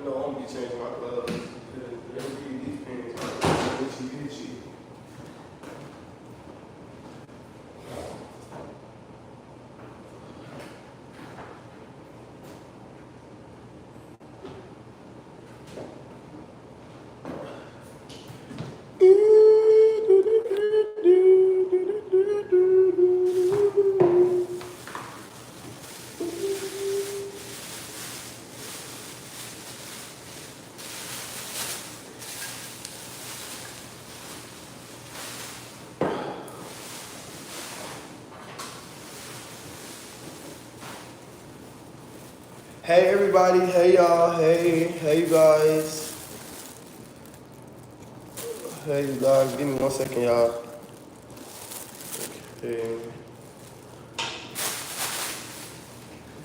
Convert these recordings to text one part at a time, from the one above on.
I know I'm gonna be changing my gloves. These pants are itchy. Hey everybody, hey y'all, hey you guys. Hey you guys, give me 1 second, y'all. Okay.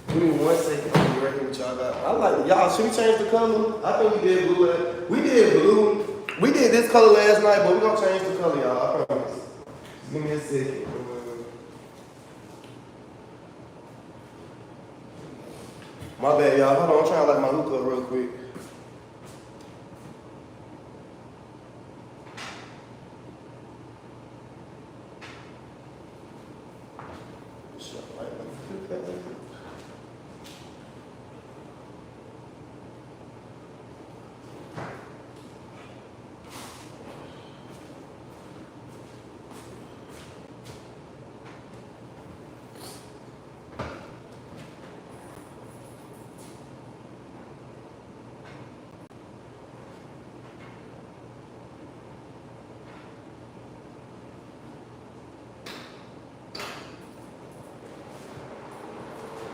Give me 1 second, I'll be right here with y'all guys. I like y'all, should we change the color? I think we did blue. We did blue. We did this color last night, but we're gonna change the color, y'all. I promise. Give me a second. My bad, y'all. Hold on, I'm trying to light my hookah real quick.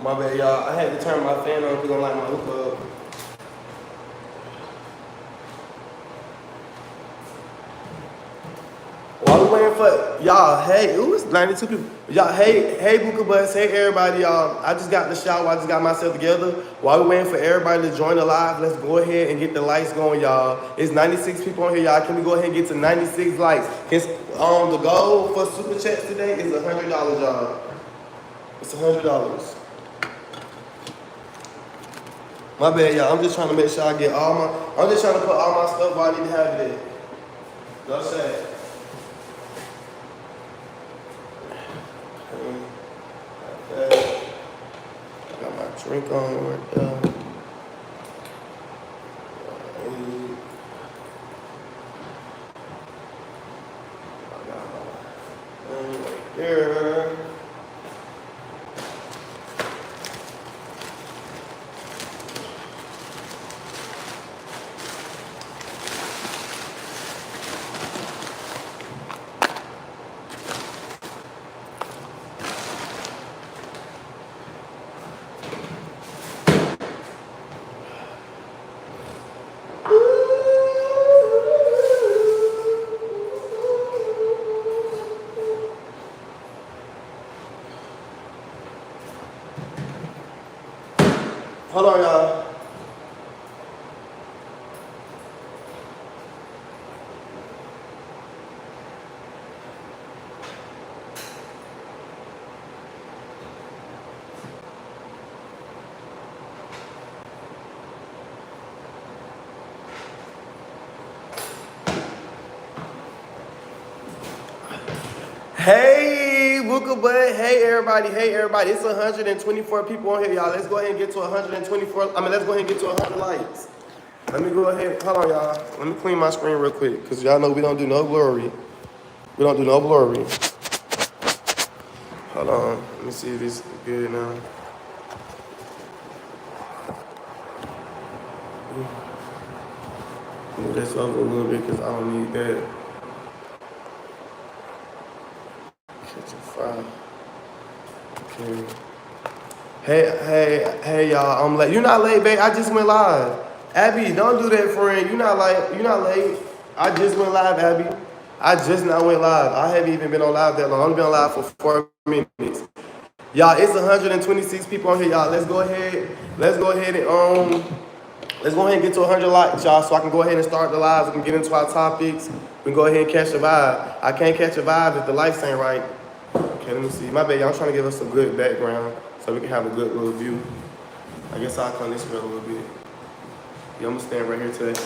My bad, y'all. I had to turn my fan on because I like my hookah up. While we waiting for y'all, hey, it was 92 people. Y'all, hey, Buka Bus, hey everybody, y'all. I just got in the shower, I just got myself together. While we waiting for everybody to join the live, let's go ahead and get the lights going, y'all. It's 96 people on here, y'all. Can we go ahead and get to 96 likes? The goal for super chats today is $100, y'all. It's $100. My bad, y'all. I'm just trying to make sure I get I'm just trying to put all my stuff where I need to have it at. No shade. Okay. I got my drink on right there. I got my thing right there. Hold on, y'all. Hey, Buka Bud. Hey, everybody. It's 124 people on here, y'all. Let's go ahead and get to 124. Let's go ahead and get to 100 likes. Let me go ahead. Hold on, y'all. Let me clean my screen real quick, because y'all know we don't do no blurry. We don't do no blurry. Hold on. Let me see if this is good now. Move this over a little bit, because I don't need that. Okay. Hey, y'all. I'm late. You're not late, babe. I just went live. Abby, don't do that, friend. You're not late. I just went live, Abby. I just now went live. I haven't even been on live that long. I've been on live for 4 minutes. Y'all, it's 126 people on here, y'all. Let's go ahead and get to 100 likes, y'all, so I can go ahead and start the live. We can get into our topics. We can go ahead and catch a vibe. I can't catch a vibe if the lights ain't right. Okay, let me see. My bad, y'all. I'm trying to give us a good background so we can have a good little view. I guess I'll come this way a little bit. Yeah, I'm gonna stand right here today.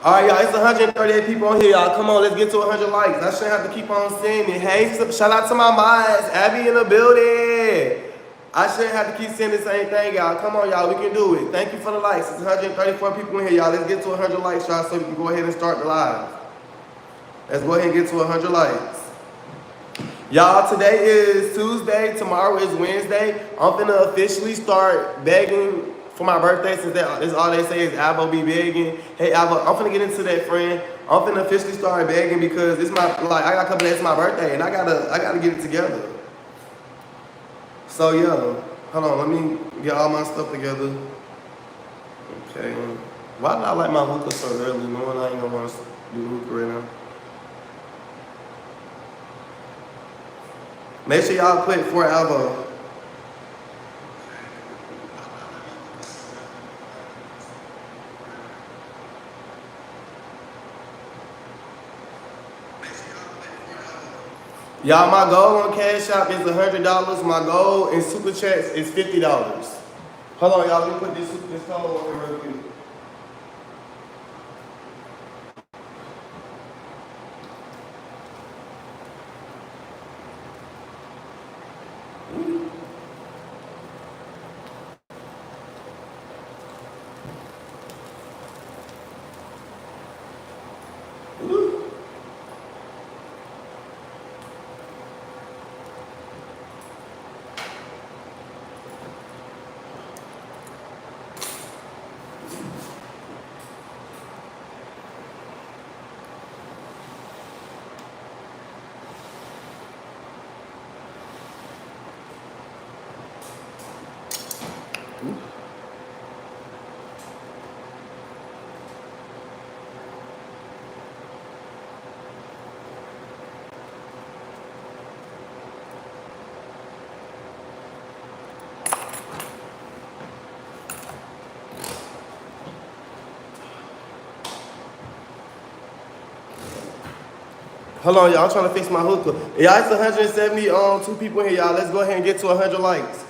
All right, y'all, it's 138 people on here, y'all. Come on, let's get to 100 likes. I shouldn't have to keep on saying it. Hey, shout out to my mods, Abby in the building. I shouldn't have to keep saying the same thing, y'all. Come on, y'all, we can do it. Thank you for the likes. It's 134 people in here, y'all. Let's get to 100 likes, y'all, so we can go ahead and start the live. Let's go ahead and get to 100 likes. Y'all, today is Tuesday. Tomorrow is Wednesday. I'm finna officially start begging for my birthday, since that's all they say is Alvo be begging. Hey Alvo, I'm finna get into that, friend. I'm finna officially start begging because it's my, like, I got a couple days to my birthday and I gotta get it together. So yeah, hold on, let me get all my stuff together. Okay. Why did I like my hookah so early, knowing I ain't gonna want to do hookah right now? Make sure y'all put for Alvo. Y'all, my goal on Cash App is $100. My goal in Super Chats is $50. Hold on, y'all. Let me put this code on here real quick. Hold on, y'all. I'm trying to fix my hookah. Y'all, it's 172 people in here, y'all. Let's go ahead and get to 100 likes.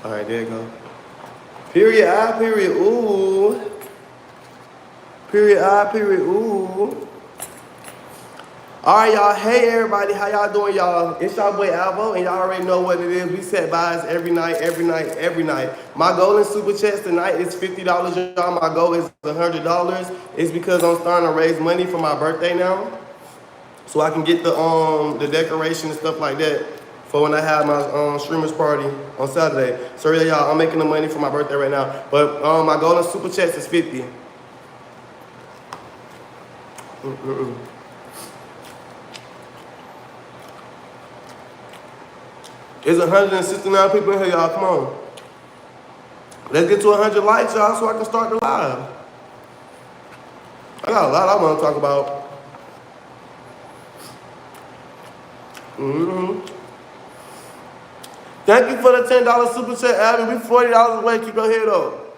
All right, there you go. Period, I, period, ooh. Period, I, period, ooh. All right, y'all. Hey, everybody. How y'all doing, y'all? It's y'all boy Alvo, and y'all already know what it is. We set buys every night, every night, every night. My goal in Super Chats tonight is $50, y'all. My goal is $100. It's because I'm starting to raise money for my birthday now, so I can get the decoration and stuff like that for when I have my streamers party on Saturday. So yeah, y'all, I'm making the money for my birthday right now. But my goal in Super Chats is 50. It's 169 people in here, y'all. Come on. Let's get to 100 likes, y'all, so I can start the live. I got a lot I want to talk about. Thank you for the $10 super chat, Abby. We $40 away. Keep your head up.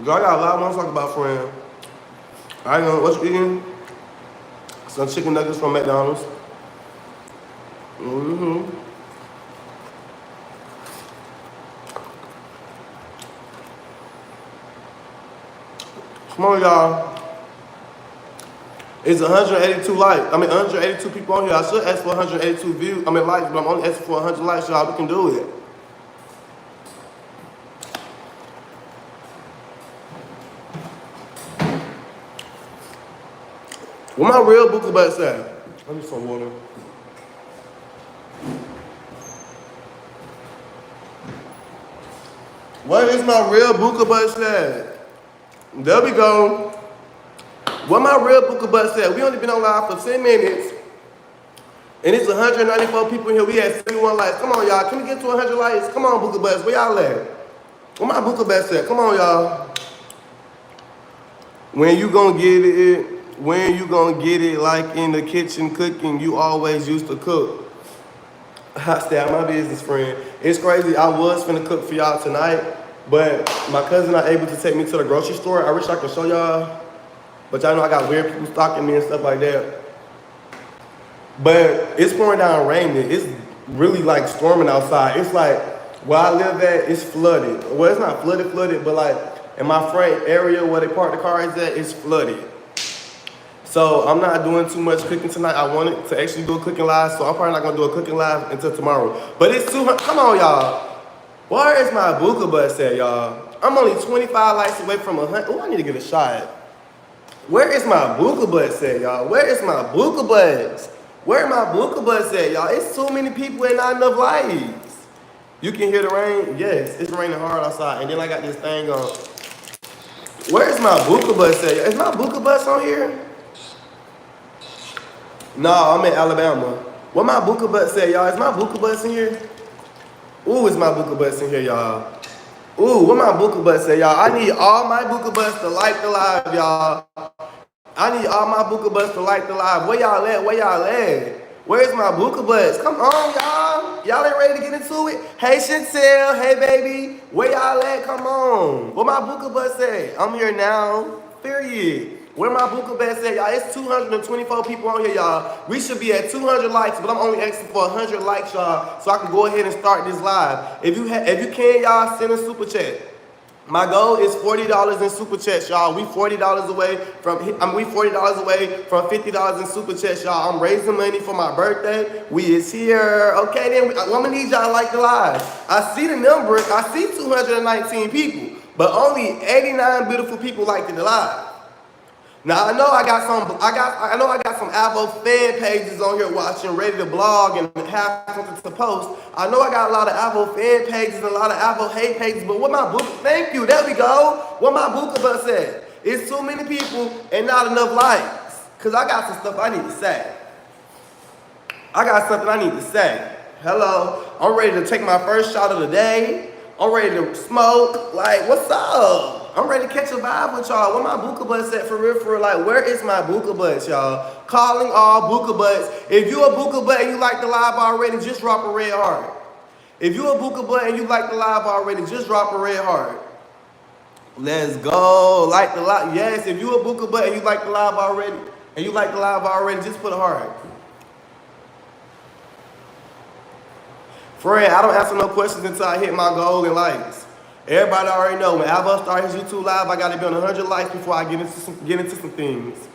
Girl, I got a lot I want to talk about, friend. I know what you eating? Some chicken nuggets from McDonald's. Come on, y'all. It's 182 likes. 182 people on here. I should ask for 182 views. Likes, but I'm only asking for 100 likes, y'all. We can do it. Where my real Buka butts at? I need some water. Where is my real Buka butts at? There we go. Where my real Buka butts at? We only been on live for 10 minutes. And it's 194 people in here. We had 71 likes. Come on, y'all. Can we get to 100 likes? Come on, Buka butts. Where y'all at? Where my Buka butts at? Come on, y'all. When you gonna get it? When you gonna get it like in the kitchen cooking you always used to cook? Stay out my business, friend. It's crazy. I was finna cook for y'all tonight, but my cousin not able to take me to the grocery store. I wish I could show y'all, but y'all know I got weird people stalking me and stuff like that. But it's pouring down raining. It's really like storming outside. It's like where I live at, it's flooded. Well, it's not flooded, but like in my front area where they park the cars at, it's flooded. So I'm not doing too much cooking tonight. I wanted to actually do a cooking live, so I'm probably not gonna do a cooking live until tomorrow. But it's 200. Come on, y'all. Where is my buka bus at, y'all? I'm only 25 likes away from 100. Oh, I need to get a shot. Where is my buka bus at, y'all? Where is my buka bus? Where my buka bus at, y'all? It's too many people and not enough lights. You can hear the rain? Yes, it's raining hard outside. And then I got this thing on. Where is my buka bus at? Is my buka bus on here? No, I'm in Alabama. Where my buka bus at, y'all? Is my buka bus in here? Ooh, is my buka bus in here, y'all? Ooh, where my buka bus at, y'all? I need all my buka bus to like the live, y'all. I need all my buka bus to like the live. Where y'all at? Where y'all at? Where's my buka bus? Come on, y'all. Y'all ain't ready to get into it? Hey, Chantel. Hey, baby. Where y'all at? Come on. Where my buka bus at? I'm here now. Period. Where my buka bus at, y'all? It's 224 people on here, y'all. We should be at 200 likes, but I'm only asking for 100 likes, y'all, so I can go ahead and start this live. If you can, y'all, send a super chat. My goal is $40 in super chats, y'all. We $40 away from $50 in super chats, y'all. I'm raising money for my birthday. We is here. Okay, then I'm gonna need y'all to like the live. I see the numbers. I see 219 people, but only 89 beautiful people liked the live. Now I know I got some Alvo fan pages on here watching, ready to blog and have something to post. I know I got a lot of Alvo fan pages and a lot of Alvo hate pages, but what my buka? Thank you. There we go. What my buka bus at? It's too many people and not enough likes. Cause I got some stuff I need to say. I got something I need to say. Hello. I'm ready to take my first shot of the day. I'm ready to smoke. Like, what's up? I'm ready to catch a vibe with y'all. Where my buka butts at for real? Like, where is my buka butts, y'all? Calling all buka butts. If you a buka butt and you like the live already, just drop a red heart. If you a buka butt and you like the live already, just drop a red heart. Let's go. Like the live. Yes, if you a buka butt and you like the live already, just put a heart. Friend, I don't answer no questions until I hit my goal in likes. Everybody already know when Alvo starts his YouTube live, I gotta be on 100 likes before I get into some things.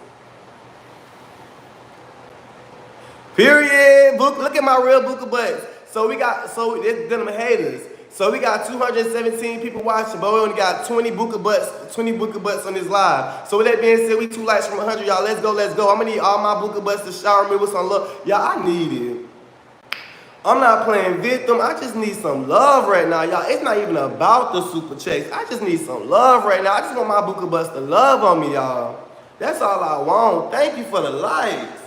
Period. Look at my real buka butts. It's them haters. So we got 217 people watching, but we only got 20 buka butts on this live. So with that being said, we 2 likes from 100, y'all. Let's go. I'm gonna need all my buka butts to shower me with some love. Y'all, I need it. I'm not playing victim. I just need some love right now, y'all. It's not even about the super checks. I just need some love right now. I just want my buka bus to love on me, y'all. That's all I want. Thank you for the likes.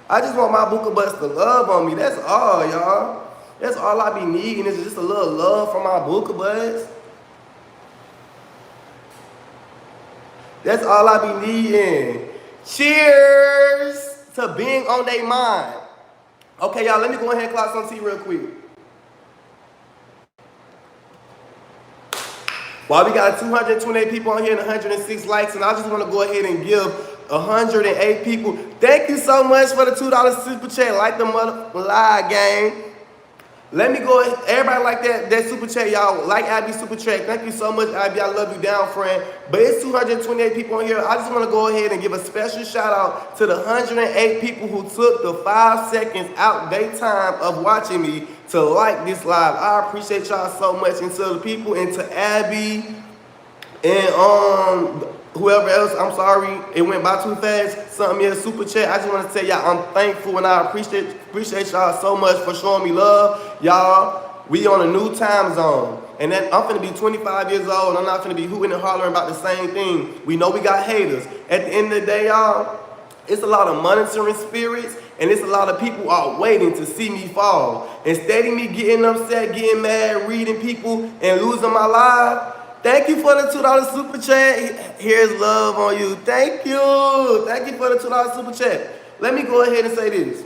I just want my buka bus to love on me. That's all, y'all. That's all I be needing is just a little love from my buka bus. That's all I be needing. Cheers to being on their mind. Okay, y'all, let me go ahead and clock some tea real quick. While we got 228 people on here and 106 likes, and I just want to go ahead and give 108 people. Thank you so much for the $2 super chat. Like the live game. Let me go ahead. Everybody like that super chat, y'all. Like Abby's super chat. Thank you so much, Abby. I love you down, friend. But it's 228 people on here. I just want to go ahead and give a special shout out to the 108 people who took the 5 seconds out their time of watching me to like this live. I appreciate y'all so much. And to the people, and to Abby, and whoever else, I'm sorry, it went by too fast. Something me a super chat. I just want to tell y'all I'm thankful and I appreciate y'all so much for showing me love. Y'all, we on a new time zone. And then I'm finna be 25 years old and I'm not finna be hooting and hollering about the same thing. We know we got haters. At the end of the day, y'all, it's a lot of monitoring spirits and it's a lot of people are waiting to see me fall. Instead of me getting upset, getting mad, reading people, and losing my life, thank you for the $2 super chat. Here's love on you. Thank you. Thank you for the $2 super chat. Let me go ahead and say this.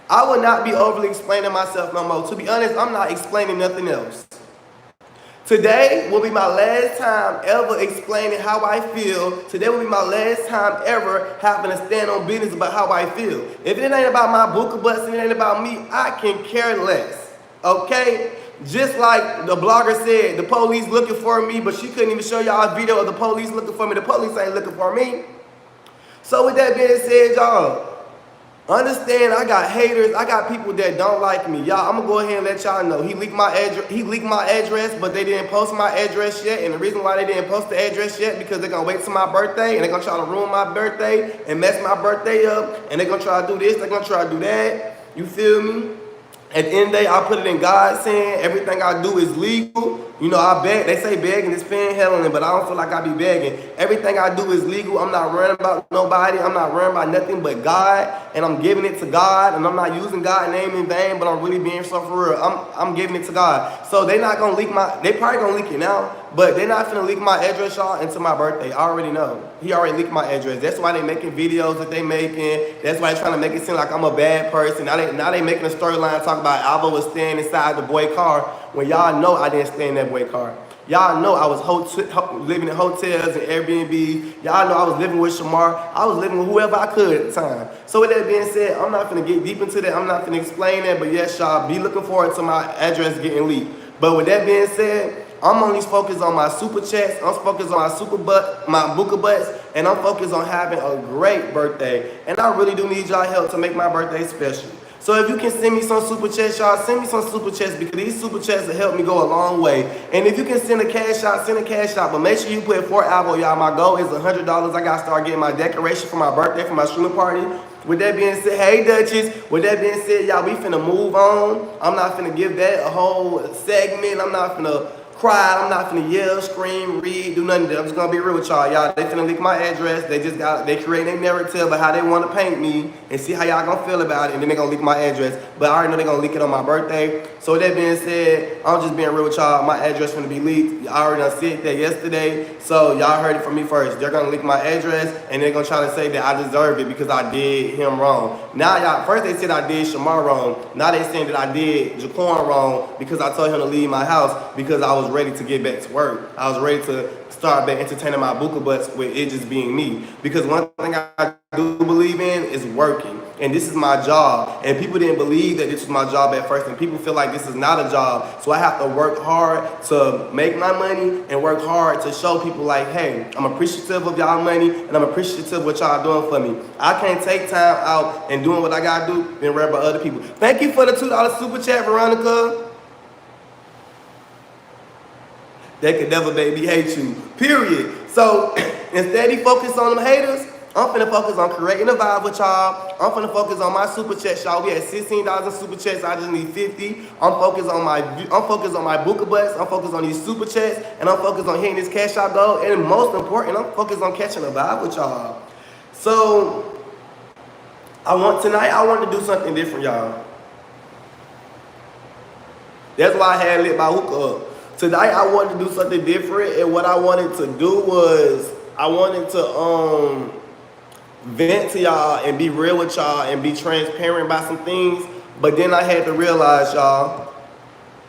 I will not be overly explaining myself no more. To be honest, I'm not explaining nothing else. Today will be my last time ever explaining how I feel. Today will be my last time ever having to stand on business about how I feel. If it ain't about my buka butts and it ain't about me, I can care less. Okay? Just like the blogger said, the police looking for me, but she couldn't even show y'all a video of the police looking for me. The police ain't looking for me. So with that being said, y'all, understand I got haters. I got people that don't like me. Y'all, I'm gonna go ahead and let y'all know. He leaked my address, but they didn't post my address yet. And the reason why they didn't post the address yet, because they're gonna wait till my birthday and they're gonna try to ruin my birthday and mess my birthday up. And they're gonna try to do this, they're gonna try to do that. You feel me? At the end of the day, I put it in God's hand. Everything I do is legal. You know, I beg. They say begging is panhandling, but I don't feel like I be begging. Everything I do is legal. I'm not worrying about nobody. I'm not worrying about nothing but God, and I'm giving it to God, and I'm not using God's name in vain, but I'm really being so for real. I'm giving it to God. So they not gonna leak they probably gonna leak it now, but they're not finna leak my address, y'all, until my birthday. I already know. He already leaked my address. That's why they making videos that they making. That's why they trying to make it seem like I'm a bad person. Now they making a storyline talking about Alvo was staying inside the boy car when y'all know I didn't stay in that boy car. Y'all know I was living in hotels and Airbnb. Y'all know I was living with Shamar. I was living with whoever I could at the time. So with that being said, I'm not finna get deep into that. I'm not finna explain that. But yes, y'all, be looking forward to my address getting leaked. But with that being said, I'm only focused on my super chats. I'm focused on my buka butts, and I'm focused on having a great birthday. And I really do need y'all help to make my birthday special. So if you can send me some super chats, y'all, send me some super chats, because these super chats will help me go a long way. And if you can send a cash out, send a cash out. But make sure you put for Alvo, y'all. My goal is $100. I got to start getting my decoration for my birthday, for my streaming party. With that being said, hey Duchess, with that being said, y'all, we finna move on. I'm not finna give that a whole segment. I'm not finna cry. I'm not finna yell, scream, read, do nothing. I'm just gonna be real with y'all. Y'all, they finna leak my address. They create a narrative about how they wanna paint me and see how y'all gonna feel about it, and then they gonna leak my address. But I already know they gonna leak it on my birthday. So with that being said, I'm just being real with y'all. My address finna be leaked. I already done said that yesterday. So y'all heard it from me first. They're gonna leak my address, and they're gonna try to say that I deserve it because I did him wrong. Now y'all, first they said I did Shamar wrong. Now they saying that I did Jaquan wrong because I told him to leave my house because I was ready to get back to work. I was ready to start back entertaining my buka butts with it just being me. Because one thing I do believe in is working. And this is my job. And people didn't believe that this was my job at first. And people feel like this is not a job. So I have to work hard to make my money and work hard to show people like, hey, I'm appreciative of y'all money and I'm appreciative of what y'all doing for me. I can't take time out and doing what I gotta do and worry about other people. Thank you for the $2 super chat, Veronica. They could never make me hate you, period. So instead of focus on them haters, I'm finna focus on creating a vibe with y'all. I'm finna focus on my super chats, y'all. We had $16 in super chats. I just need 50. I'm focused on my buka butts. I'm focused on these super chats, and I'm focused on hitting this cash out goal. And most important, I'm focused on catching a vibe with y'all. So tonight I want to do something different, y'all. That's why I had lit my hookah up. Tonight I wanted to do something different, and what I wanted to do was I wanted to vent to y'all and be real with y'all and be transparent about some things. But then I had to realize, y'all,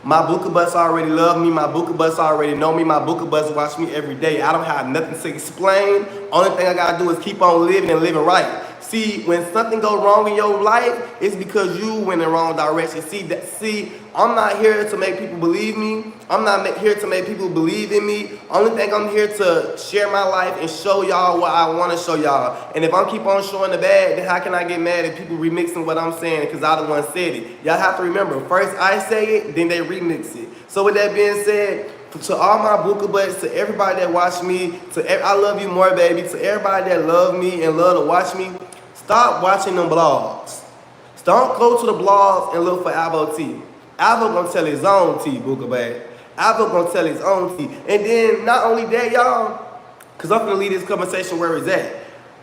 my buka butts already love me. My buka butts already know me. My buka butts watch me every day. I don't have nothing to explain. Only thing I gotta do is keep on living and living right. See, when something goes wrong in your life, it's because you went in the wrong direction. See, I'm not here to make people believe me. I'm not here to make people believe in me. Only thing I'm here to share my life and show y'all what I want to show y'all. And if I keep on showing the bad, then how can I get mad at people remixing what I'm saying because I the one said it? Y'all have to remember, first I say it, then they remix it. So with that being said, to all my buka butts, to everybody that watch me, I love you more, baby. To everybody that love me and love to watch me, stop watching them blogs. Don't go to the blogs and look for Alvo T. Alvo gonna tell his own tea, buka bag. Alvo gonna tell his own tea. And then not only that, y'all, because I'm gonna leave this conversation where it's at.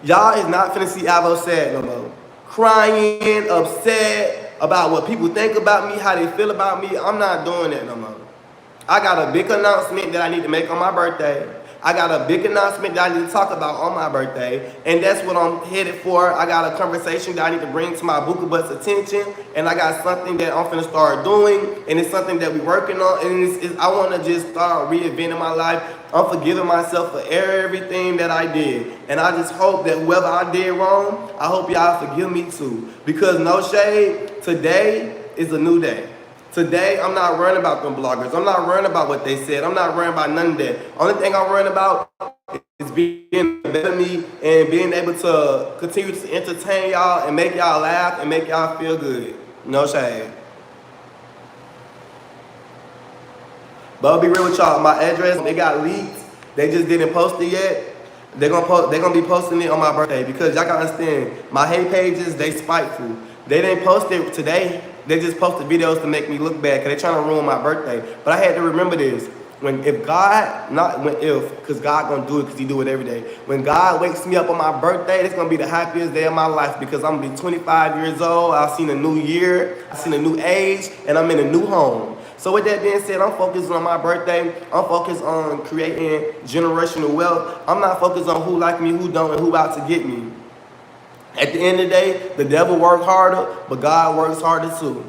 Y'all is not finna see Alvo sad no more. Crying, upset about what people think about me, how they feel about me. I'm not doing that no more. I got a big announcement that I need to make on my birthday. I got a big announcement that I need to talk about on my birthday, and that's what I'm headed for. I got a conversation that I need to bring to my Buka Butts attention, and I got something that I'm finna start doing, and it's something that we're working on, and I want to just start reinventing my life. I'm forgiving myself for everything that I did, and I just hope that whoever I did wrong, I hope y'all forgive me too, because no shade, today is a new day. Today, I'm not worrying about them bloggers. I'm not worrying about what they said. I'm not worrying about none of that. Only thing I'm worrying about is being better me and being able to continue to entertain y'all and make y'all laugh and make y'all feel good. No shade. But I'll be real with y'all. My address, it got leaked. They just didn't post it yet. They're gonna be posting it on my birthday, because y'all gotta understand, my hate pages, they spiteful. They didn't post it today. They just posted videos to make me look bad, because they're trying to ruin my birthday. But I had to remember this. Because God gonna do it, because he do it every day. When God wakes me up on my birthday, it's gonna be the happiest day of my life, because I'm gonna be 25 years old. I've seen a new year, I've seen a new age, and I'm in a new home. So with that being said, I'm focused on my birthday. I'm focused on creating generational wealth. I'm not focused on who like me, who don't, and who out to get me. At the end of the day, the devil works harder, but God works harder too.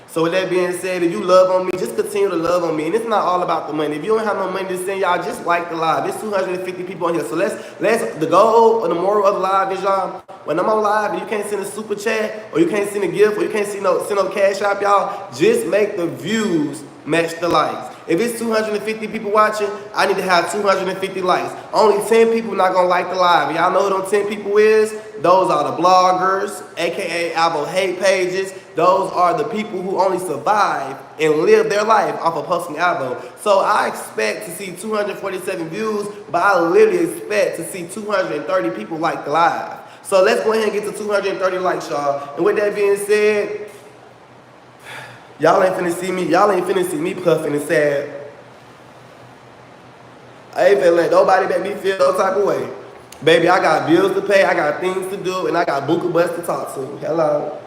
So with that being said, if you love on me, just continue to love on me. And it's not all about the money. If you don't have no money to send, y'all just like the live. There's 250 people on here. So the goal or the moral of the live is, y'all, when I'm on live and you can't send a super chat, or you can't send a gift, or you can't send no cash app, y'all, just make the views match the likes. If it's 250 people watching, I need to have 250 likes. Only 10 people not gonna like the live. Y'all know who them 10 people is? Those are the bloggers, aka Alvo hate pages. Those are the people who only survive and live their life off of posting Alvo. So I expect to see 247 views, but I literally expect to see 230 people like the live. So let's go ahead and get to 230 likes, y'all. And with that being said, y'all ain't finna see me puffing and sad. I ain't finna let nobody make me feel no type of way. Baby, I got bills to pay, I got things to do, and I got Buka Butts to talk to. Hello.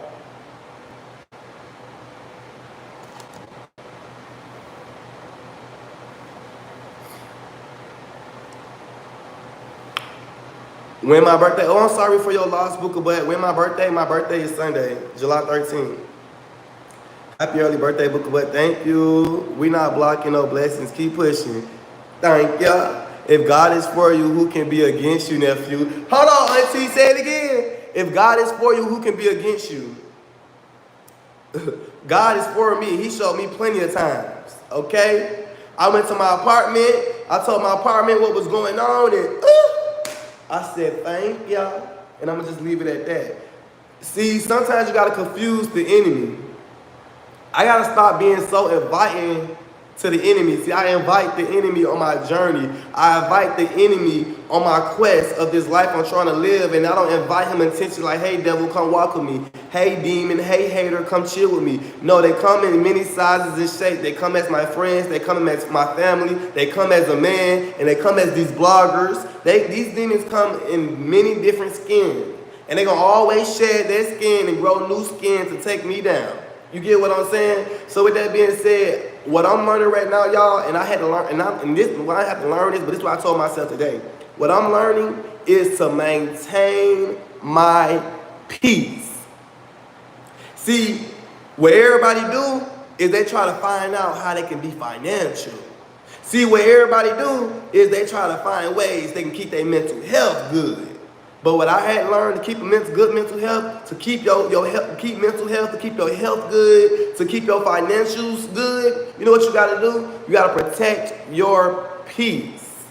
When my birthday, oh, I'm sorry for your loss, Buka Butt. When my birthday is Sunday, July 13th. Happy early birthday, Buka Butt. Thank you. We not blocking no blessings. Keep pushing. Thank ya. If God is for you, who can be against you, nephew? Hold on, auntie, say it again. If God is for you, who can be against you? God is for me. He showed me plenty of times, okay? I went to my apartment. I told my apartment what was going on, and I said, thank y'all. And I'm going to just leave it at that. See, sometimes you got to confuse the enemy. I got to stop being so inviting to the enemy. See, I invite the enemy on my journey. I invite the enemy on my quest of this life I'm trying to live, and I don't invite him intentionally like, hey, devil, come walk with me. Hey, demon, hey, hater, come chill with me. No, they come in many sizes and shapes. They come as my friends. They come as my family. They come as a man, and they come as these bloggers. These demons come in many different skins, and they're going to always shed their skin and grow new skin to take me down. You get what I'm saying? So with that being said, what I'm learning right now, y'all, and I had to learn, I have to learn this, but this is what I told myself today. What I'm learning is to maintain my peace. See, what everybody do is they try to find out how they can be financial. See, what everybody do is they try to find ways they can keep their mental health good. But what I had learned to keep good mental health, to keep your health, keep mental health, to keep your health good, to keep your financials good, you know what you gotta do? You gotta protect your peace.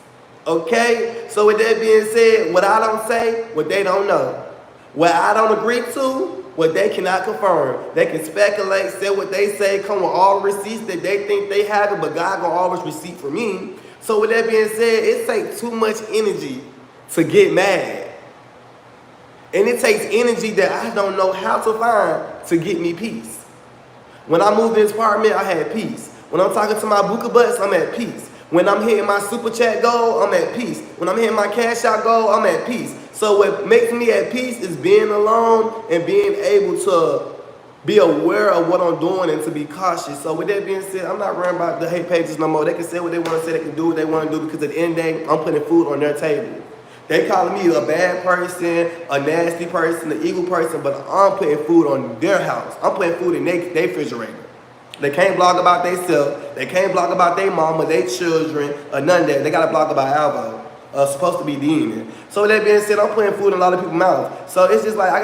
Okay? So with that being said, what I don't say, what they don't know. What I don't agree to, what they cannot confirm. They can speculate, say what they say, come with all receipts that they think they have it, but God gonna always receipt for me. So with that being said, it takes too much energy to get mad. And it takes energy that I don't know how to find to get me peace. When I moved in this apartment, I had peace. When I'm talking to my Buka Butts, I'm at peace. When I'm hitting my super chat goal, I'm at peace. When I'm hitting my cash out goal, I'm at peace. So what makes me at peace is being alone and being able to be aware of what I'm doing and to be cautious. So with that being said, I'm not worrying about the hate pages no more. They can say what they want to say, they can do what they want to do, because at the end of the day, I'm putting food on their table. They calling me a bad person, a nasty person, an evil person, but I'm putting food on their house. I'm putting food in their refrigerator. They can't blog about themselves. They can't blog about their mama, their children, or none of that. They got to blog about Alvo. Supposed to be demon. So with that being said, I'm putting food in a lot of people's mouths. So it's just like I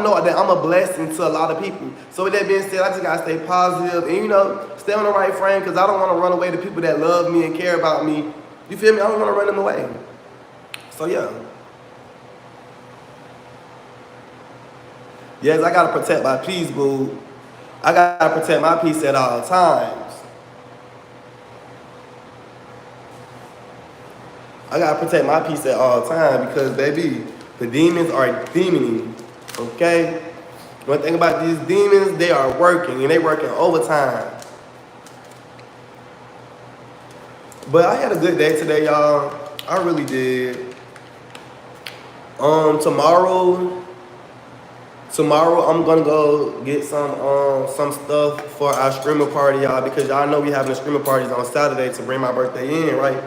know that I'm a blessing to a lot of people. So with that being said, I just gotta stay positive and, you know, stay on the right frame, because I don't want to run away to people that love me and care about me. You feel me? I don't want to run them away. So yeah. Yes, I gotta protect my peace, boo. I gotta protect my peace at all times. I gotta protect my peace at all times, because baby, the demons are demoning. Okay? One thing about these demons, they are working, and they working overtime. But I had a good day today, y'all. I really did. Tomorrow I'm gonna go get some stuff for our streamer party, y'all, because y'all know we having the streamer parties on Saturday to bring my birthday in, right?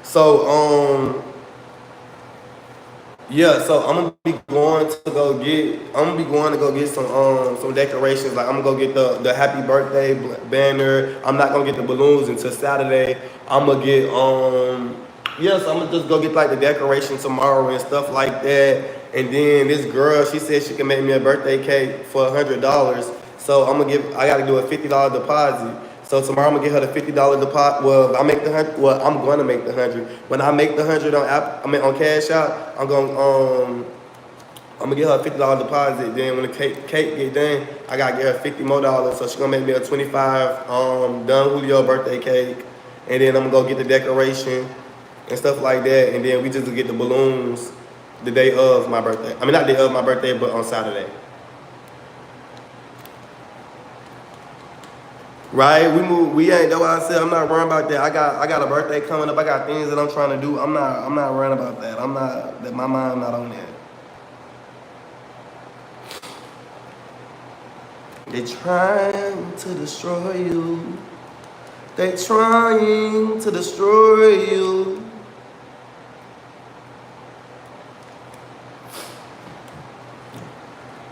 So yeah, so I'm gonna be going to go get some decorations. Like I'm gonna go get the happy birthday banner. I'm not gonna get the balloons until Saturday. I'm gonna get so I'm gonna just go get like the decoration tomorrow and stuff like that. And then this girl, she said she can make me a birthday cake for $100. So I gotta do a $50 deposit. So tomorrow I'm gonna get her the $50 deposit. Well, I'm gonna make the 100. When I make the 100 on Cash App, I'm gonna get her a $50 deposit. Then when the cake get done, I gotta get her $50 more. So she's gonna make me a 25 Don Julio birthday cake. And then I'm gonna go get the decoration and stuff like that. And then we just get the balloons the day of my birthday. I mean, not day of my birthday, but on Saturday. Right? We ain't, that's why I said I'm not worrying about that. I got a birthday coming up. I got things that I'm trying to do. I'm not worrying about that. My mind not on that. They trying to destroy you. They trying to destroy you.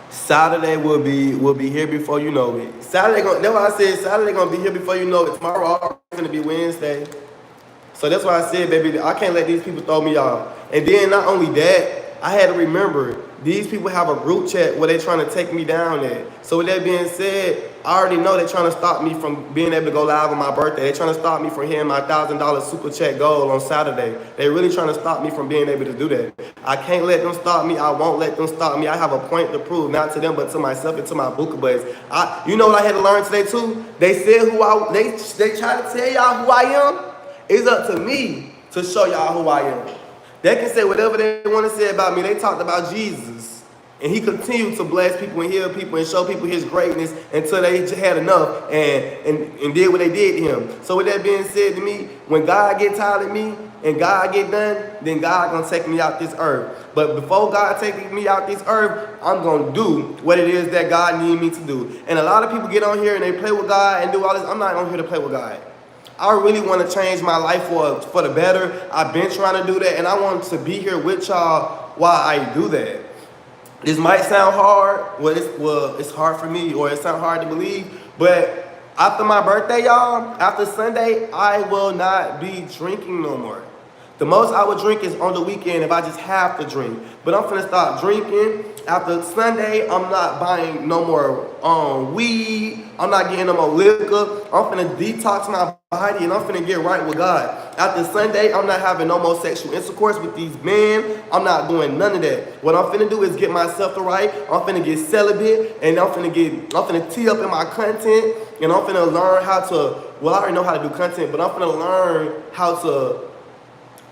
Saturday will be here before you know it. That's why I said Saturday gonna be here before you know it. Tomorrow is gonna be Wednesday. So that's why I said, baby, I can't let these people throw me off. And then not only that, I had to remember, these people have a group chat where they're trying to take me down at. So with that being said, I already know they're trying to stop me from being able to go live on my birthday. They're trying to stop me from hitting my $1,000 super chat goal on Saturday. They're really trying to stop me from being able to do that. I can't let them stop me. I won't let them stop me. I have a point to prove, not to them, but to myself and to my Buka buddies. You know what I had to learn today too? They said they try to tell y'all who I am. It's up to me to show y'all who I am. They can say whatever they want to say about me. They talked about Jesus. And he continued to bless people and heal people and show people his greatness until they had enough and did what they did to him. So with that being said, to me, when God get tired of me and God get done, then God gonna take me out this earth. But before God takes me out this earth, I'm gonna do what it is that God need me to do. And a lot of people get on here and they play with God and do all this. I'm not on here to play with God. I really want to change my life for the better. I've been trying to do that, and I want to be here with y'all while I do that. This might sound hard. It's hard for me, or it sounds hard to believe. But after my birthday, y'all, after Sunday, I will not be drinking no more. The most I would drink is on the weekend if I just have to drink. But I'm finna stop drinking. After Sunday, I'm not buying no more weed. I'm not getting no more liquor. I'm finna detox my body and I'm finna get right with God. After Sunday, I'm not having no more sexual intercourse with these men. I'm not doing none of that. What I'm finna do is get myself to right. I'm finna get celibate and I'm finna tee up in my content and I'm finna learn how to, well, I already know how to do content, but I'm finna learn how to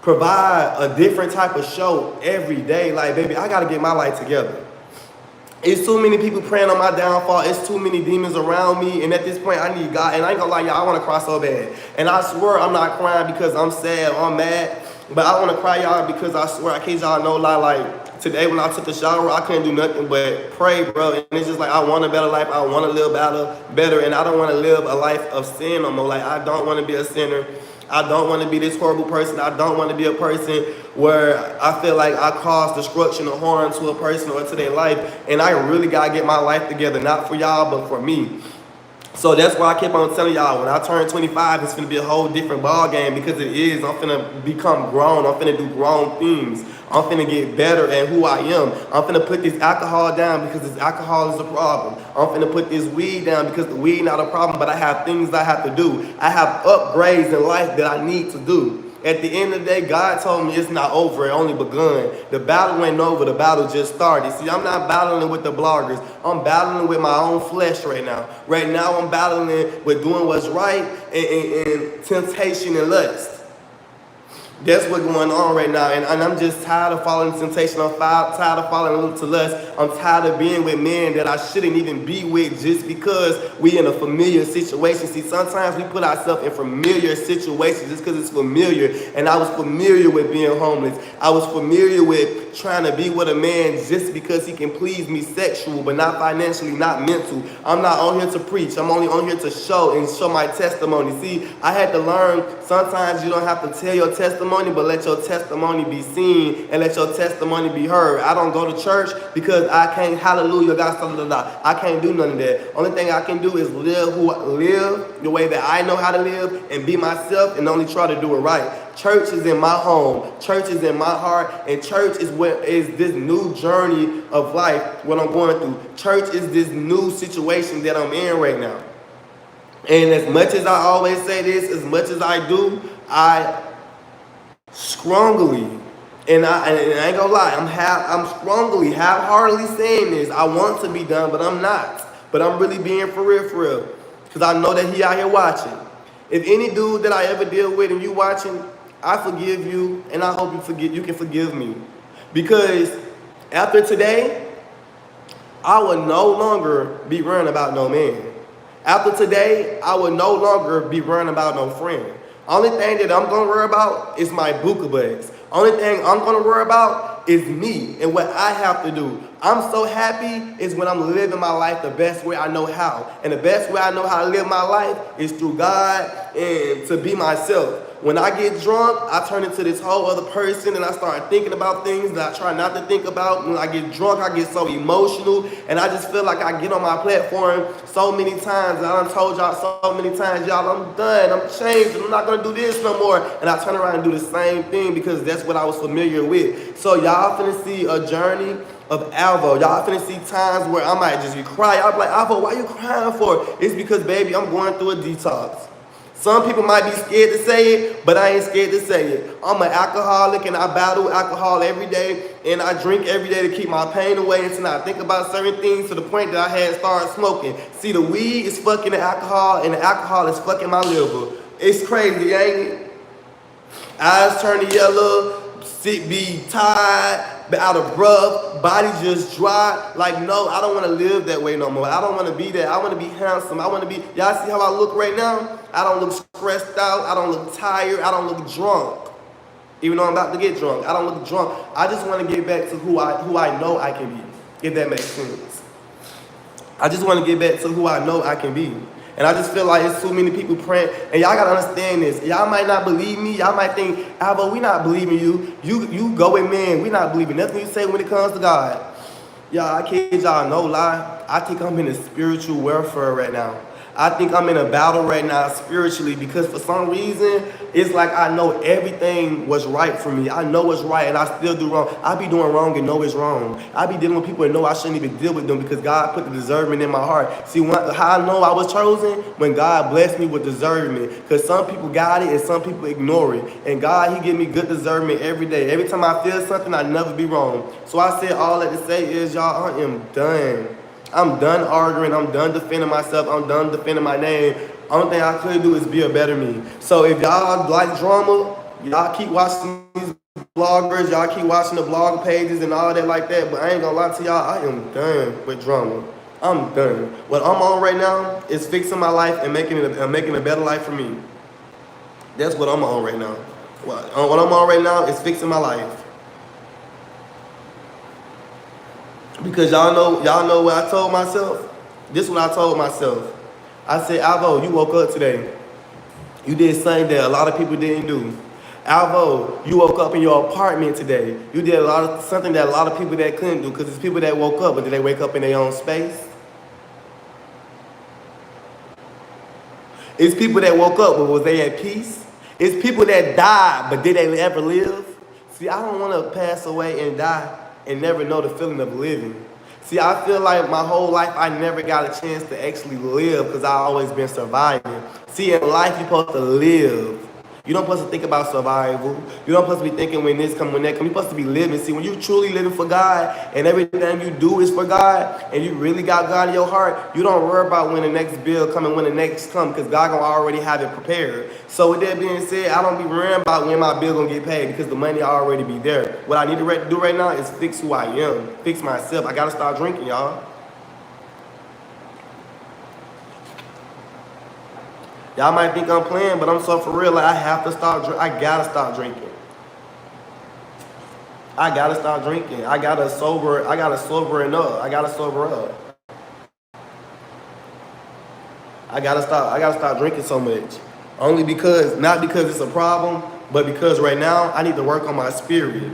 provide a different type of show every day. Like, baby, I gotta get my life together. It's too many people praying on my downfall. It's too many demons around me. And at this point, I need God. And I ain't gonna lie, y'all, I wanna cry so bad. And I swear I'm not crying because I'm sad or I'm mad. But I wanna cry, y'all, because I swear, I kid y'all no lie, like, today when I took the shower, I couldn't do nothing but pray, bro. And it's just like, I want a better life. I want to live better. And I don't want to live a life of sin no more. Like, I don't want to be a sinner. I don't want to be this horrible person. I don't want to be a person where I feel like I cause destruction or harm to a person or to their life. And I really got to get my life together, not for y'all, but for me. So that's why I keep on telling y'all, when I turn 25, it's going to be a whole different ball game, because it is. I'm finna become grown. I'm finna do grown things. I'm finna get better at who I am. I'm finna put this alcohol down because this alcohol is a problem. I'm finna put this weed down because the weed not a problem, but I have things I have to do. I have upgrades in life that I need to do. At the end of the day, God told me it's not over, it only begun. The battle ain't over, the battle just started. See, I'm not battling with the bloggers. I'm battling with my own flesh right now. Right now, I'm battling with doing what's right and temptation and lust. That's what's going on right now, and I'm just tired of following temptation. I'm tired of following to lust. I'm tired of being with men that I shouldn't even be with just because we in a familiar situation. See, sometimes we put ourselves in familiar situations just because it's familiar, and I was familiar with being homeless. I was familiar with trying to be with a man just because he can please me sexual, but not financially, not mental. I'm not on here to preach. I'm only on here to show my testimony. See, I had to learn sometimes you don't have to tell your testimony, but let your testimony be seen and let your testimony be heard. I don't go to church because I can't, hallelujah, God, I can't do none of that. Only thing I can do is live the way that I know how to live and be myself and only try to do it right. Church is in my home. Church is in my heart. And church is what is this new journey of life, what I'm going through. Church is this new situation that I'm in right now. And as much as I always say this, as much as I do, I strongly, and I ain't gonna lie, I'm strongly, half-heartedly saying this. I want to be done, but I'm not. But I'm really being for real. Because I know that he out here watching. If any dude that I ever deal with and you watching, I forgive you, and I hope you can forgive me. Because after today, I will no longer be worrying about no man. After today, I will no longer be worrying about no friend. Only thing that I'm going to worry about is my buka bugs. Only thing I'm going to worry about is me and what I have to do. I'm so happy is when I'm living my life the best way I know how. And the best way I know how to live my life is through God and to be myself. When I get drunk, I turn into this whole other person and I start thinking about things that I try not to think about. When I get drunk, I get so emotional and I just feel like I get on my platform so many times. And I done told y'all so many times, y'all, I'm done, I'm changed, I'm not gonna do this no more. And I turn around and do the same thing because that's what I was familiar with. So y'all finna see a journey of Alvo. Y'all finna see times where I might just be crying. I'll be like, Alvo, why you crying for? It's because, baby, I'm going through a detox. Some people might be scared to say it, but I ain't scared to say it. I'm an alcoholic and I battle alcohol every day and I drink every day to keep my pain away until I think about certain things to the point that I had started smoking. See, the weed is fucking the alcohol and the alcohol is fucking my liver. It's crazy, ain't it? Eyes turning yellow, be tired, be out of breath, body just dry. Like, no, I don't want to live that way no more. I don't want to be that. I want to be handsome. I want to be, y'all see how I look right now? I don't look stressed out. I don't look tired. I don't look drunk. Even though I'm about to get drunk, I don't look drunk. I just want to get back to who I know I can be, if that makes sense. I just want to get back to who I know I can be. And I just feel like it's too many people praying. And y'all got to understand this. Y'all might not believe me. Y'all might think, Alvo, we not believing you. You go with men. We not believing nothing you say when it comes to God. Y'all, I kid y'all, no lie. I think I'm in a spiritual warfare right now. I think I'm in a battle right now spiritually because for some reason, it's like I know everything was right for me. I know what's right and I still do wrong. I be doing wrong and know it's wrong. I be dealing with people and know I shouldn't even deal with them because God put the discernment in my heart. See, how I know I was chosen? When God blessed me with discernment. Because some people got it and some people ignore it. And God, he give me good discernment every day. Every time I feel something, I never be wrong. So I said all that to say is, y'all, I am done. I'm done arguing. I'm done defending myself. I'm done defending my name. Only thing I could do is be a better me. So if y'all like drama, y'all keep watching these bloggers. Y'all keep watching the blog pages and all that like that. But I ain't gonna lie to y'all, I am done with drama. I'm done. What I'm on right now is fixing my life and making a better life for me. That's what I'm on right now. What I'm on right now is fixing my life. Because y'all know what I told myself? This is what I told myself. I said, Alvo, you woke up today. You did something that a lot of people didn't do. Alvo, you woke up in your apartment today. You did something that a lot of people that couldn't do, because it's people that woke up, but did they wake up in their own space? It's people that woke up, but was they at peace? It's people that died, but did they ever live? See, I don't want to pass away and die and never know the feeling of living. See, I feel like my whole life I never got a chance to actually live because I always been surviving. See, in life you're supposed to live. You don't supposed to think about survival. You don't supposed to be thinking when this come, when that come. You're supposed to be living. See, when you truly living for God and everything you do is for God and you really got God in your heart, you don't worry about when the next bill come and when the next come, because God gonna already have it prepared. So with that being said, I don't be worrying about when my bill gonna get paid because the money already be there. What I need to do right now is fix who I am, fix myself. I gotta start drinking, y'all. Y'all might think I'm playing, but I'm so for real. Like, I have to start. I gotta stop drinking. I gotta stop drinking. I gotta sober up. I gotta sober up. I gotta stop drinking so much. Only because, not because it's a problem, but because right now I need to work on my spirit.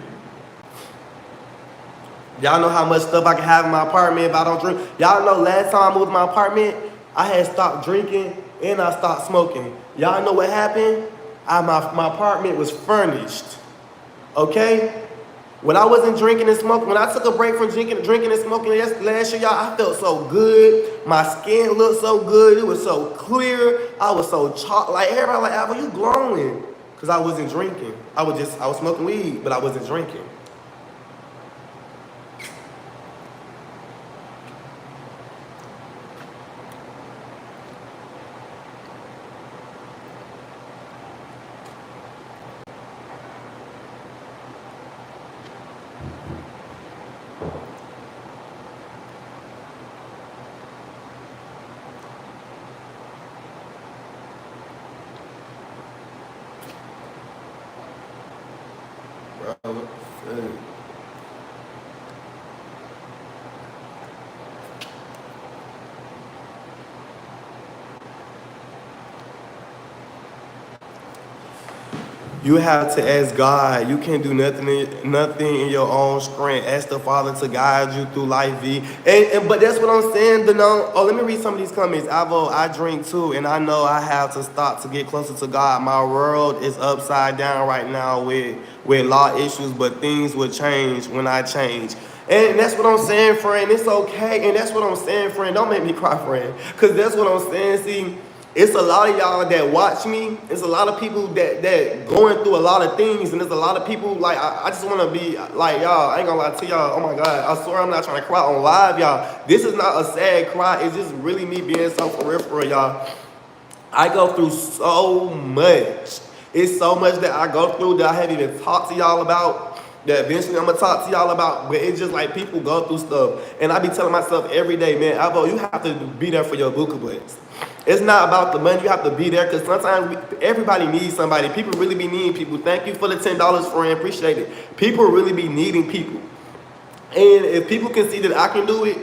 Y'all know how much stuff I can have in my apartment if I don't drink. Y'all know last time I moved to my apartment, I had stopped drinking and I stopped smoking. Y'all know what happened? My apartment was furnished. Okay? When I wasn't drinking and smoking, when I took a break from drinking and smoking last year, y'all, I felt so good. My skin looked so good. It was so clear. I was so like everybody like, Alvo, you glowing. Because I wasn't drinking. I was smoking weed, but I wasn't drinking. Bro, you have to ask God. You can't do nothing in your own strength. Ask the Father to guide you through life, V. But that's what I'm saying. Let me read some of these comments. Alvo, I drink too, and I know I have to stop to get closer to God. My world is upside down right now with law issues, but things will change when I change. And that's what I'm saying, friend. It's okay. And that's what I'm saying, friend. Don't make me cry, friend. Because that's what I'm saying. See, it's a lot of y'all that watch me. It's a lot of people that going through a lot of things. And there's a lot of people, like, I just want to be, like, y'all, I ain't going to lie to y'all. Oh, my God. I swear I'm not trying to cry on live, y'all. This is not a sad cry. It's just really me being so for real, y'all. I go through so much. It's so much that I go through that I haven't even talked to y'all about, that eventually I'm going to talk to y'all about. But it's just like people go through stuff. And I be telling myself every day, man, Alvo, you have to be there for your buka blitz. It's not about the money. You have to be there because sometimes everybody needs somebody. People really be needing people. Thank you for the $10, friend. Appreciate it. People really be needing people. And if people can see that I can do it,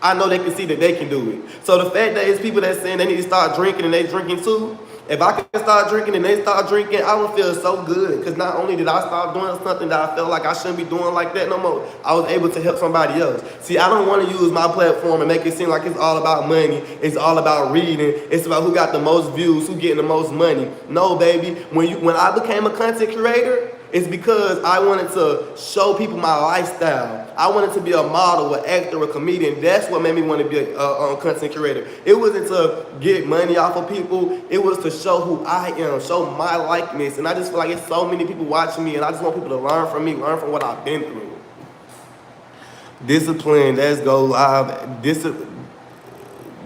I know they can see that they can do it. So the fact that it's people that saying they need to start drinking and they drinking too, if I can start drinking and they start drinking, I would feel so good. Because not only did I start doing something that I felt like I shouldn't be doing like that no more, I was able to help somebody else. See, I don't want to use my platform and make it seem like it's all about money. It's all about reading. It's about who got the most views, who getting the most money. No, baby. When I became a content creator, it's because I wanted to show people my lifestyle. I wanted to be a model, an actor, a comedian. That's what made me want to be a content creator. It wasn't to get money off of people. It was to show who I am, show my likeness. And I just feel like it's so many people watching me, and I just want people to learn from me, learn from what I've been through. Discipline, let's go live.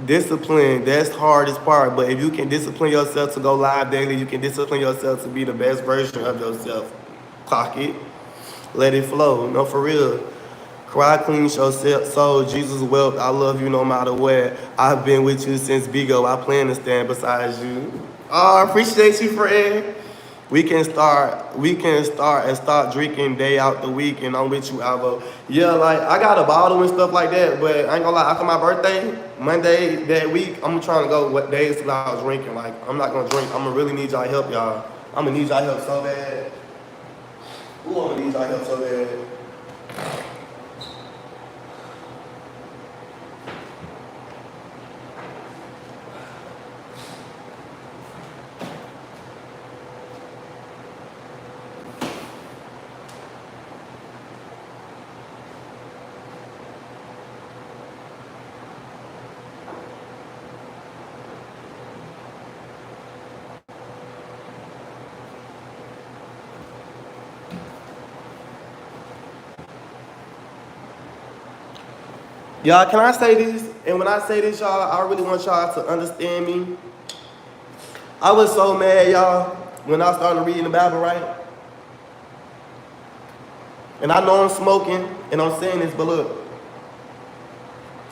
Discipline, that's the hardest part. But if you can discipline yourself to go live daily, you can discipline yourself to be the best version of yourself. Clock it. Let it flow. No, for real. Cry, clean your soul. Jesus wealth. I love you no matter where. I've been with you since Bigo. I plan to stand beside you. Oh, I appreciate you, friend. we can start drinking day out the week, and I'm with you, Alvo. Yeah, like I got a bottle and stuff like that, but I ain't gonna lie, after my birthday, Monday that week, I'm trying to go what days without drinking. Like I'm not gonna drink. I'm gonna really need y'all help, y'all. I'm gonna need y'all help so bad. Ooh, I'm gonna need y'all help so bad. Y'all, can I say this? And when I say this, y'all, I really want y'all to understand me. I was so mad, y'all, when I started reading the Bible, right? And I know I'm smoking and I'm saying this, but look,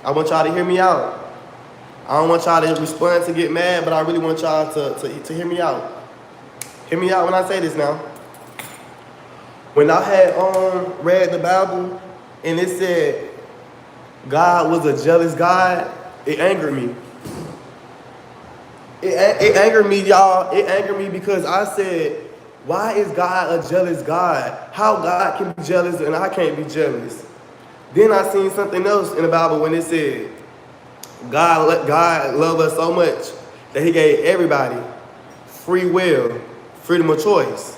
I want y'all to hear me out. I don't want y'all to respond to get mad, but I really want y'all to hear me out. Hear me out when I say this now. When I had read the Bible and it said God was a jealous God, it angered me. It angered me, y'all. It angered me because I said, why is God a jealous God? How God can be jealous and I can't be jealous? Then I seen something else in the Bible when it said, God loved us so much that he gave everybody free will, freedom of choice.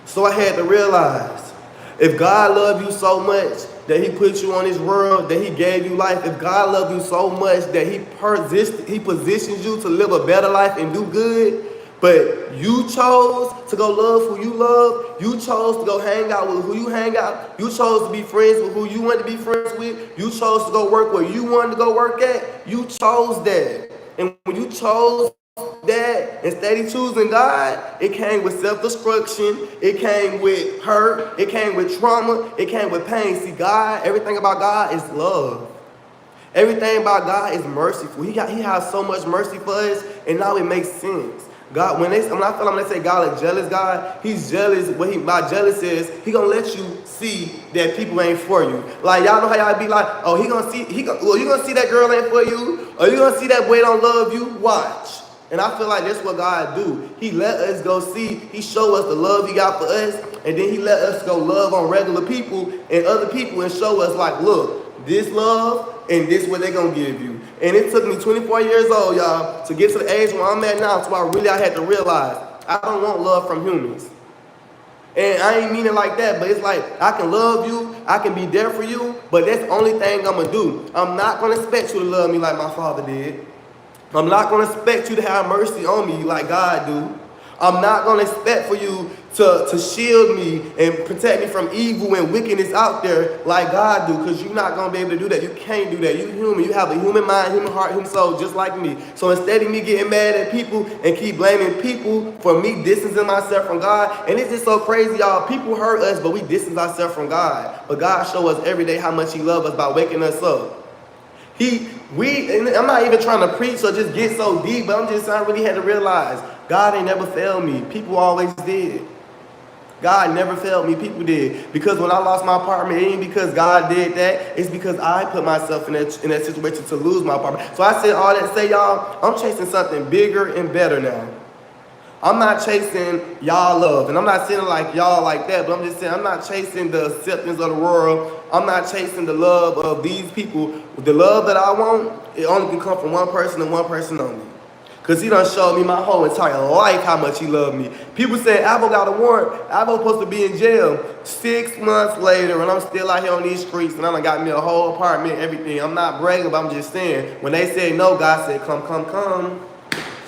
So I had to realize, if God loved you so much that he put you on this world, that he gave you life, if God loved you so much that he positions you to live a better life and do good, but you chose to go love who you love, you chose to go hang out with who you hang out, you chose to be friends with who you want to be friends with, you chose to go work where you wanted to go work at, you chose that. And when you chose that instead of choosing God, it came with self-destruction, it came with hurt, it came with trauma, it came with pain. See, God, everything about God is love. Everything about God is merciful. He has so much mercy for us, and now it makes sense. God, when I feel like when they say God a jealous God, he's jealous. By jealous is he gonna let you see that people ain't for you. Like y'all know how y'all be like, oh, you gonna see that girl ain't for you, or you gonna see that boy don't love you. Watch. And I feel like that's what God do. He let us go see. He show us the love he got for us, and then he let us go love on regular people and other people and show us like, look, this love and this what they gonna give you. And it took me 24 years old, y'all, to get to the age where I'm at now. So I had to realize I don't want love from humans. And I ain't mean it like that, but it's like I can love you, I can be there for you, but that's the only thing I'm gonna do. I'm not gonna expect you to love me like my father did. I'm not going to expect you to have mercy on me like God do. I'm not going to expect for you to shield me and protect me from evil and wickedness out there like God do, because you're not going to be able to do that. You can't do that. You're human. You have a human mind, human heart, human soul, just like me. So instead of me getting mad at people and keep blaming people for me distancing myself from God, and it's just so crazy, y'all. People hurt us, but we distance ourselves from God. But God shows us every day how much he loves us by waking us up. And I'm not even trying to preach or just get so deep, but I really had to realize God ain't never failed me. People always did. God never failed me. People did. Because when I lost my apartment, it ain't because God did that. It's because I put myself in that situation to lose my apartment. So I said all that to say, y'all, I'm chasing something bigger and better now. I'm not chasing y'all love, and I'm not saying like y'all like that, but I'm just saying I'm not chasing the acceptance of the world. I'm not chasing the love of these people. The love that I want, it only can come from one person and one person only. Because he done showed me my whole entire life how much he loved me. People say, Alvo got a warrant. Alvo supposed to be in jail 6 months later, and I'm still out here on these streets, and I done got me a whole apartment, everything. I'm not bragging, but I'm just saying, when they say no, God said, come, come, come.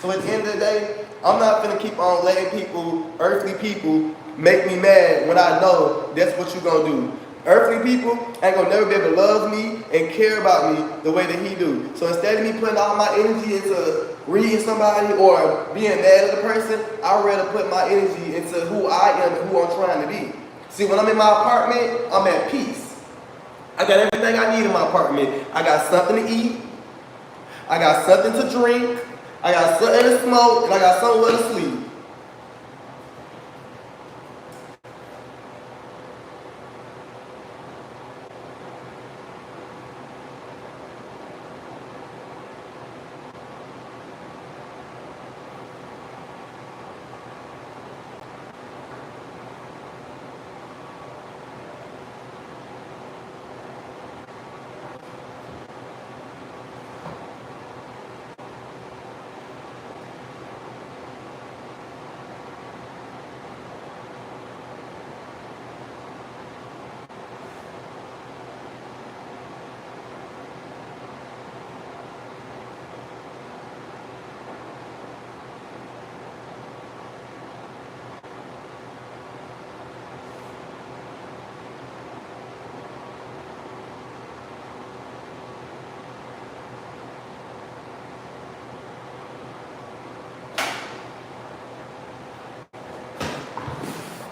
So at the end of the day, I'm not gonna keep on letting people, earthly people, make me mad when I know that's what you're gonna do. Earthly people ain't gonna never be able to love me and care about me the way that he do. So instead of me putting all my energy into reading somebody or being mad at the person, I'd rather put my energy into who I am and who I'm trying to be. See, when I'm in my apartment, I'm at peace. I got everything I need in my apartment. I got something to eat. I got something to drink. I got something to smoke, and I got somewhere to sleep.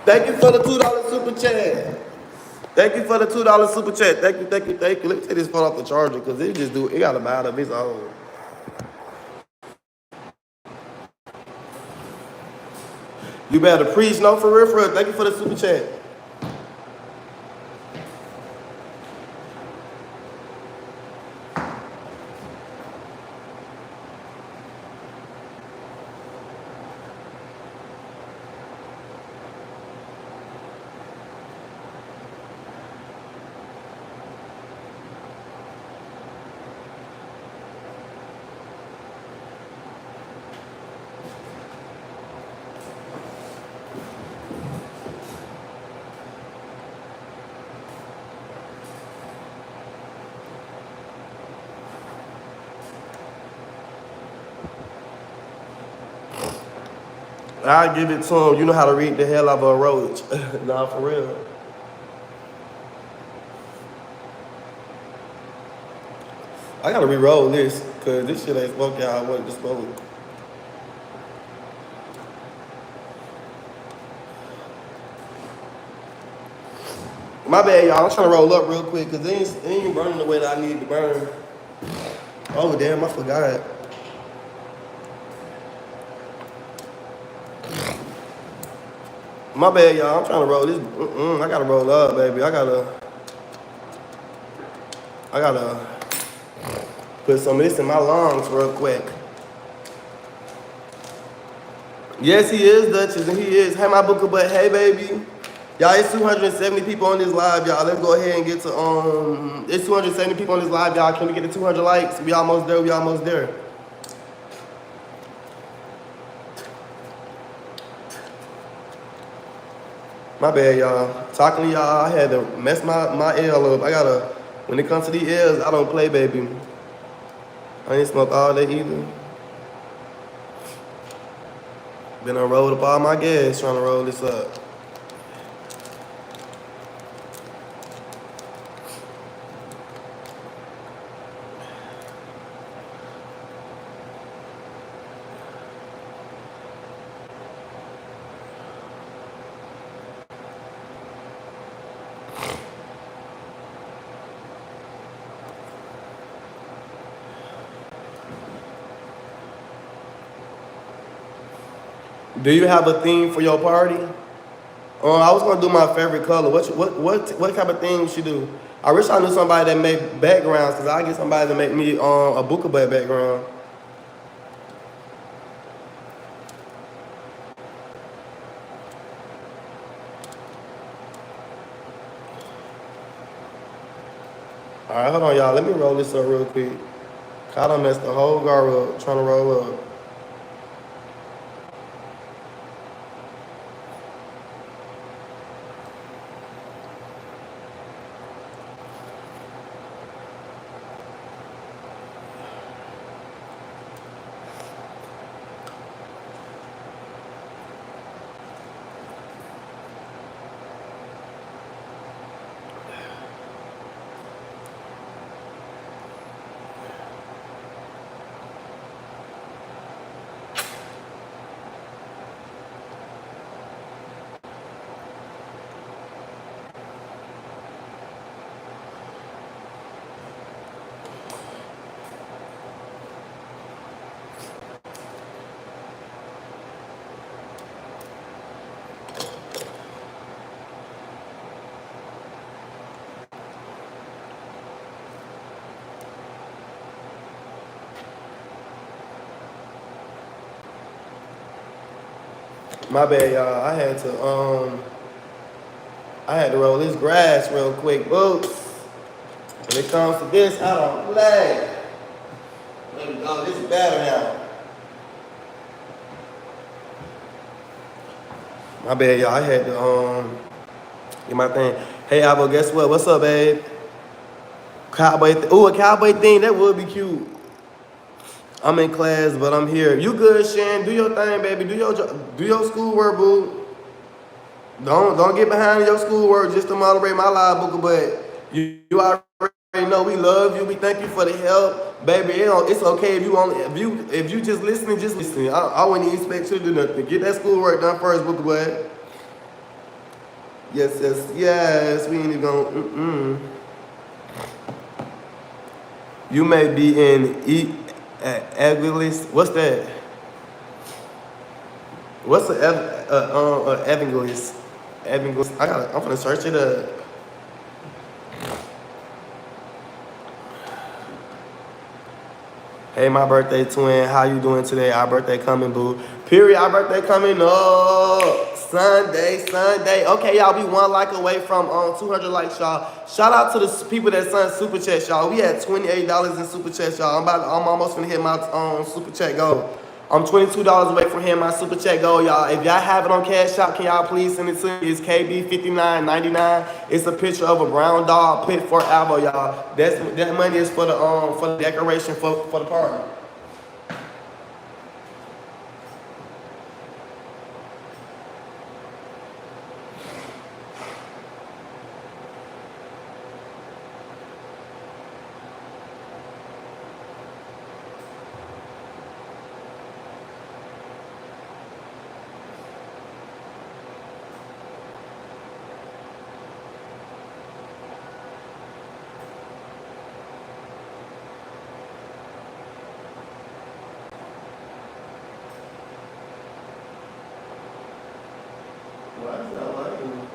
Thank you for the $2 super chat. Thank you for the $2 super chat. Thank you, thank you, thank you. Let me take this phone off the charger because it got a mind of its own. You better preach, no, for real, for real. Thank you for the super chat. I give it to him. You know how to read the hell out of a roach. Nah, for real. I gotta re-roll this because this shit ain't smoking how I wanted to smoke. My bad, y'all. I'm trying to roll up real quick because it ain't burning the way that I need it to burn. Oh, damn, I forgot. My bad, y'all. I'm trying to roll this. I gotta roll up, baby. I gotta put some of this in my lungs real quick. Yes, he is Duchess, and he is. Hey, my booker, but hey, baby. Y'all, it's 270 people on this live, y'all. Let's go ahead and get to, it's 270 people on this live, y'all. Can we get to 200 likes? We almost there, we almost there. My bad, y'all. Talking to y'all, I had to mess my L up. When it comes to these L's, I don't play, baby. I ain't smoke all day either. Been on roll up all my gas trying to roll this up. Do you have a theme for your party? I was gonna do my favorite color. What type of theme should you do? I wish I knew somebody that made backgrounds, cause I get somebody to make me a Booker Butt background. All right, hold on, y'all. Let me roll this up real quick. I done messed the whole gar up trying to roll up. My bad, y'all. I had to roll this grass real quick, boots. When it comes to this, I don't play. Let me go. This is better now. My bad, y'all. I had to get my thing. Hey, Alvo, guess what? What's up, babe? Cowboy. A cowboy thing. That would be cute. I'm in class, but I'm here. You good, Shan? Do your thing, baby. Do your schoolwork, boo. Don't get behind your schoolwork just to moderate my live, booker. But you already know we love you. We thank you for the help, baby. It's okay if you just listening, just listening. I wouldn't even expect you to do nothing. Get that schoolwork done first, booker. But Yes, yes, yes. We ain't even gonna. You may be in evangelist. What's that? What's the evangelist? Evangelist. I'm gonna search it up. Hey, my birthday twin. How you doing today? Our birthday coming, boo. Period. Our birthday coming up. Sunday, Sunday. Okay, y'all be one like away from 200 likes, y'all. Shout out to the people that sent super chat, y'all. We had $28 in super chat, y'all. I'm almost gonna hit my super chat goal. I'm $22 away from hitting my super chat goal, y'all. If y'all have it on Cash App, can y'all please send it to me? It's KB59.99. It's a picture of a brown dog pit for Alvo, y'all. That money is for the decoration for the party. Why is that lighting?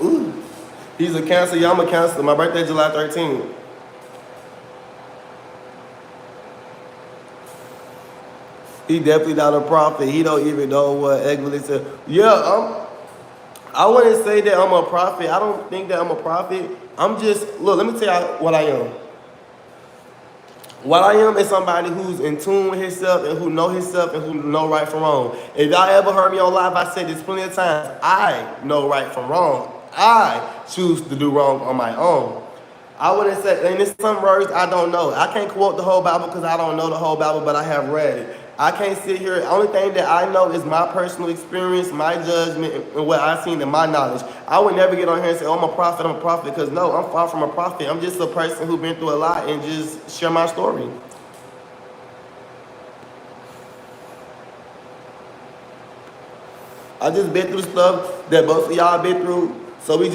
Ooh. He's a Cancer. Yeah, I'm a Cancer. My birthday July 13th. He definitely not a prophet. He don't even know what evangelist is. Yeah, I wouldn't say that I'm a prophet. I don't think that I'm a prophet. I'm just, look, let me tell you what I am. What I am is somebody who's in tune with himself and who know himself and who know right from wrong. If y'all ever heard me on live, I said this plenty of times. I know right from wrong. I choose to do wrong on my own. I wouldn't say, and there's some words I don't know. I can't quote the whole Bible because I don't know the whole Bible, but I have read it. I can't sit here. The only thing that I know is my personal experience, my judgment, and what I've seen in my knowledge. I would never get on here and say, oh, I'm a prophet, because no, I'm far from a prophet. I'm just a person who's been through a lot and just share my story. I just been through stuff that both of y'all been through, so I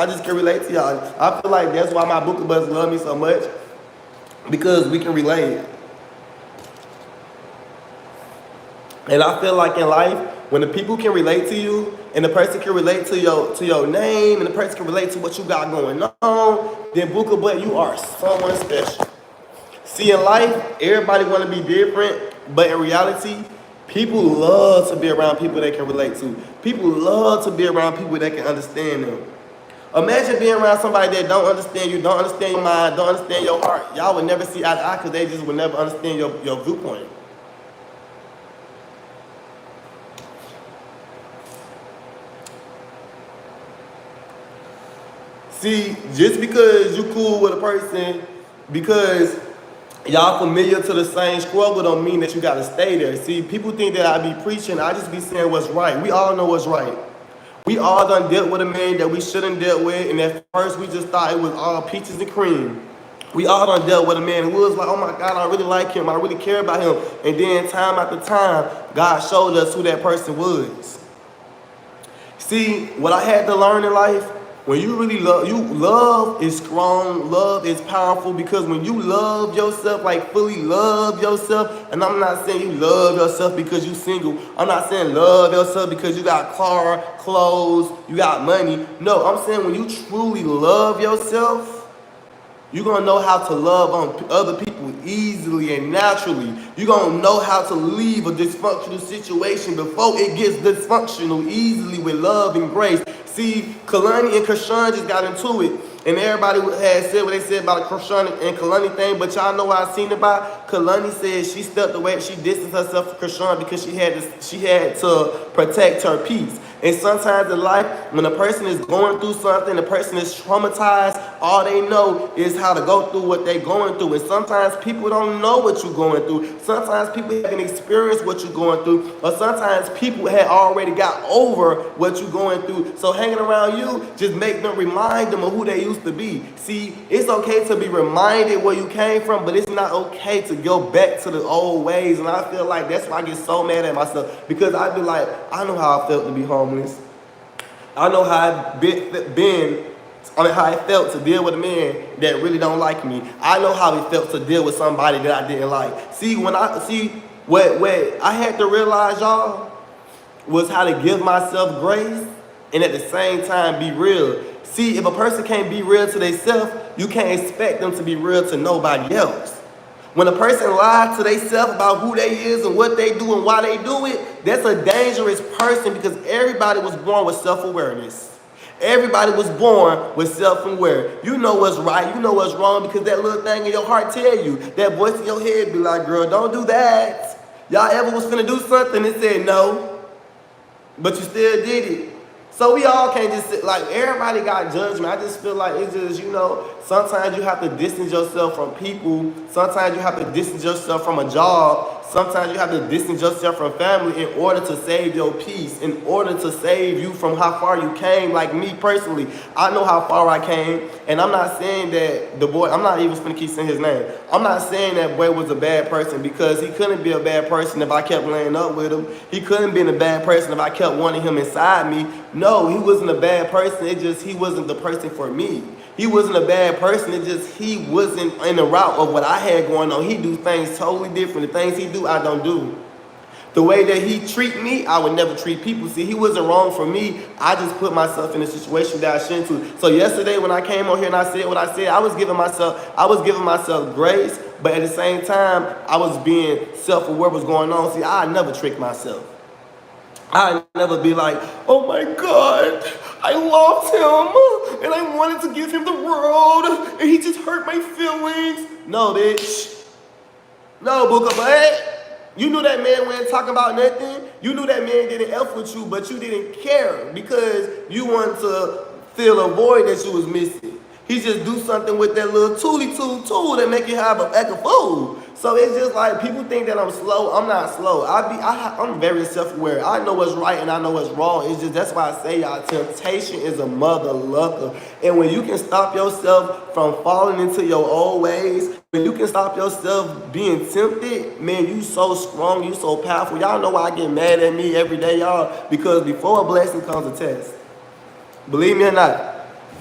just can relate to y'all. I feel like that's why my Booker Buds love me so much, because we can relate. And I feel like in life, when the people can relate to you, and the person can relate to your name, and the person can relate to what you got going on, then Booker Bud, you are someone special. See, in life, everybody want to be different, but in reality, people love to be around people they can relate to. People love to be around people that can understand them. Imagine being around somebody that don't understand you, don't understand your mind, don't understand your heart. Y'all would never see eye to eye because they just would never understand your viewpoint. See, just because you cool with a person, because y'all familiar to the same struggle don't mean that you gotta stay there. See, people think that I be preaching, I just be saying what's right. We all know what's right. We all done dealt with a man that we shouldn't dealt with, and at first we just thought it was all peaches and cream. We all done dealt with a man who was like, oh my God, I really like him, I really care about him. And then time after time, God showed us who that person was. See, what I had to learn in life, when you really love is strong, love is powerful, because when you love yourself, like fully love yourself, and I'm not saying you love yourself because you single, I'm not saying love yourself because you got car, clothes, you got money. No, I'm saying when you truly love yourself, you're going to know how to love on other people easily and naturally. You're going to know how to leave a dysfunctional situation before it gets dysfunctional easily with love and grace. See, Kalani and Krishan just got into it. And everybody had said what they said about the Krishani and Kalani thing, but y'all know what I seen about Kalani said she stepped away, she distanced herself from Krishani because she had to protect her peace. And sometimes in life, when a person is going through something, the person is traumatized, all they know is how to go through what they're going through. And sometimes people don't know what you're going through. Sometimes people haven't experienced what you're going through. Or sometimes people had already got over what you're going through. So hanging around you, just make them remind them of who they used to be. See, it's okay to be reminded where you came from, but it's not okay to go back to the old ways. And I feel like that's why I get so mad at myself. Because I be like, I know how I felt to be homeless. I know how how it felt to deal with a man that really don't like me. I know how it felt to deal with somebody that I didn't like. See, what I had to realize, y'all, was how to give myself grace and at the same time be real. See, if a person can't be real to themselves, you can't expect them to be real to nobody else. When a person lies to themselves about who they is and what they do and why they do it, that's a dangerous person because everybody was born with self-awareness. Everybody was born with self-aware. You know what's right, you know what's wrong because that little thing in your heart tell you. That voice in your head be like, girl, don't do that. Y'all ever was finna do something and said no, but you still did it. So we all can't just sit, like, everybody got judgment. I just feel like it's just, sometimes you have to distance yourself from people. Sometimes you have to distance yourself from a job. Sometimes you have to distance yourself from family in order to save your peace, in order to save you from how far you came. Like me personally, I know how far I came, and I'm not saying that the boy, I'm not even going to keep saying his name. I'm not saying that boy was a bad person because he couldn't be a bad person if I kept laying up with him. He couldn't be a bad person if I kept wanting him inside me. No, he wasn't a bad person. It just he wasn't the person for me. He wasn't a bad person. It just he wasn't in the route of what I had going on. He do things totally different. The things he do, I don't do. The way that he treat me, I would never treat people. See, he wasn't wrong for me. I just put myself in a situation that I shouldn't to. So yesterday when I came on here and I said what I said, I was giving myself grace, but at the same time, I was being self-aware of what's going on. See, I never trick myself. I never be like, oh my God, I loved him and I wanted to give him the world and he just hurt my feelings. No, bitch. No, Booker, but you knew that man wasn't talking about nothing. You knew that man didn't F with you, but you didn't care because you wanted to fill a void that you was missing. He just do something with that little tool that make you have a act a fool. So it's just like people think that I'm slow. I'm not slow. I'm very self-aware. I know what's right and I know what's wrong. It's just that's why I say y'all, temptation is a mother lucker. And when you can stop yourself from falling into your old ways, when you can stop yourself being tempted, man, you so strong, you so powerful. Y'all know why I get mad at me every day, y'all, because before a blessing comes a test. Believe me or not.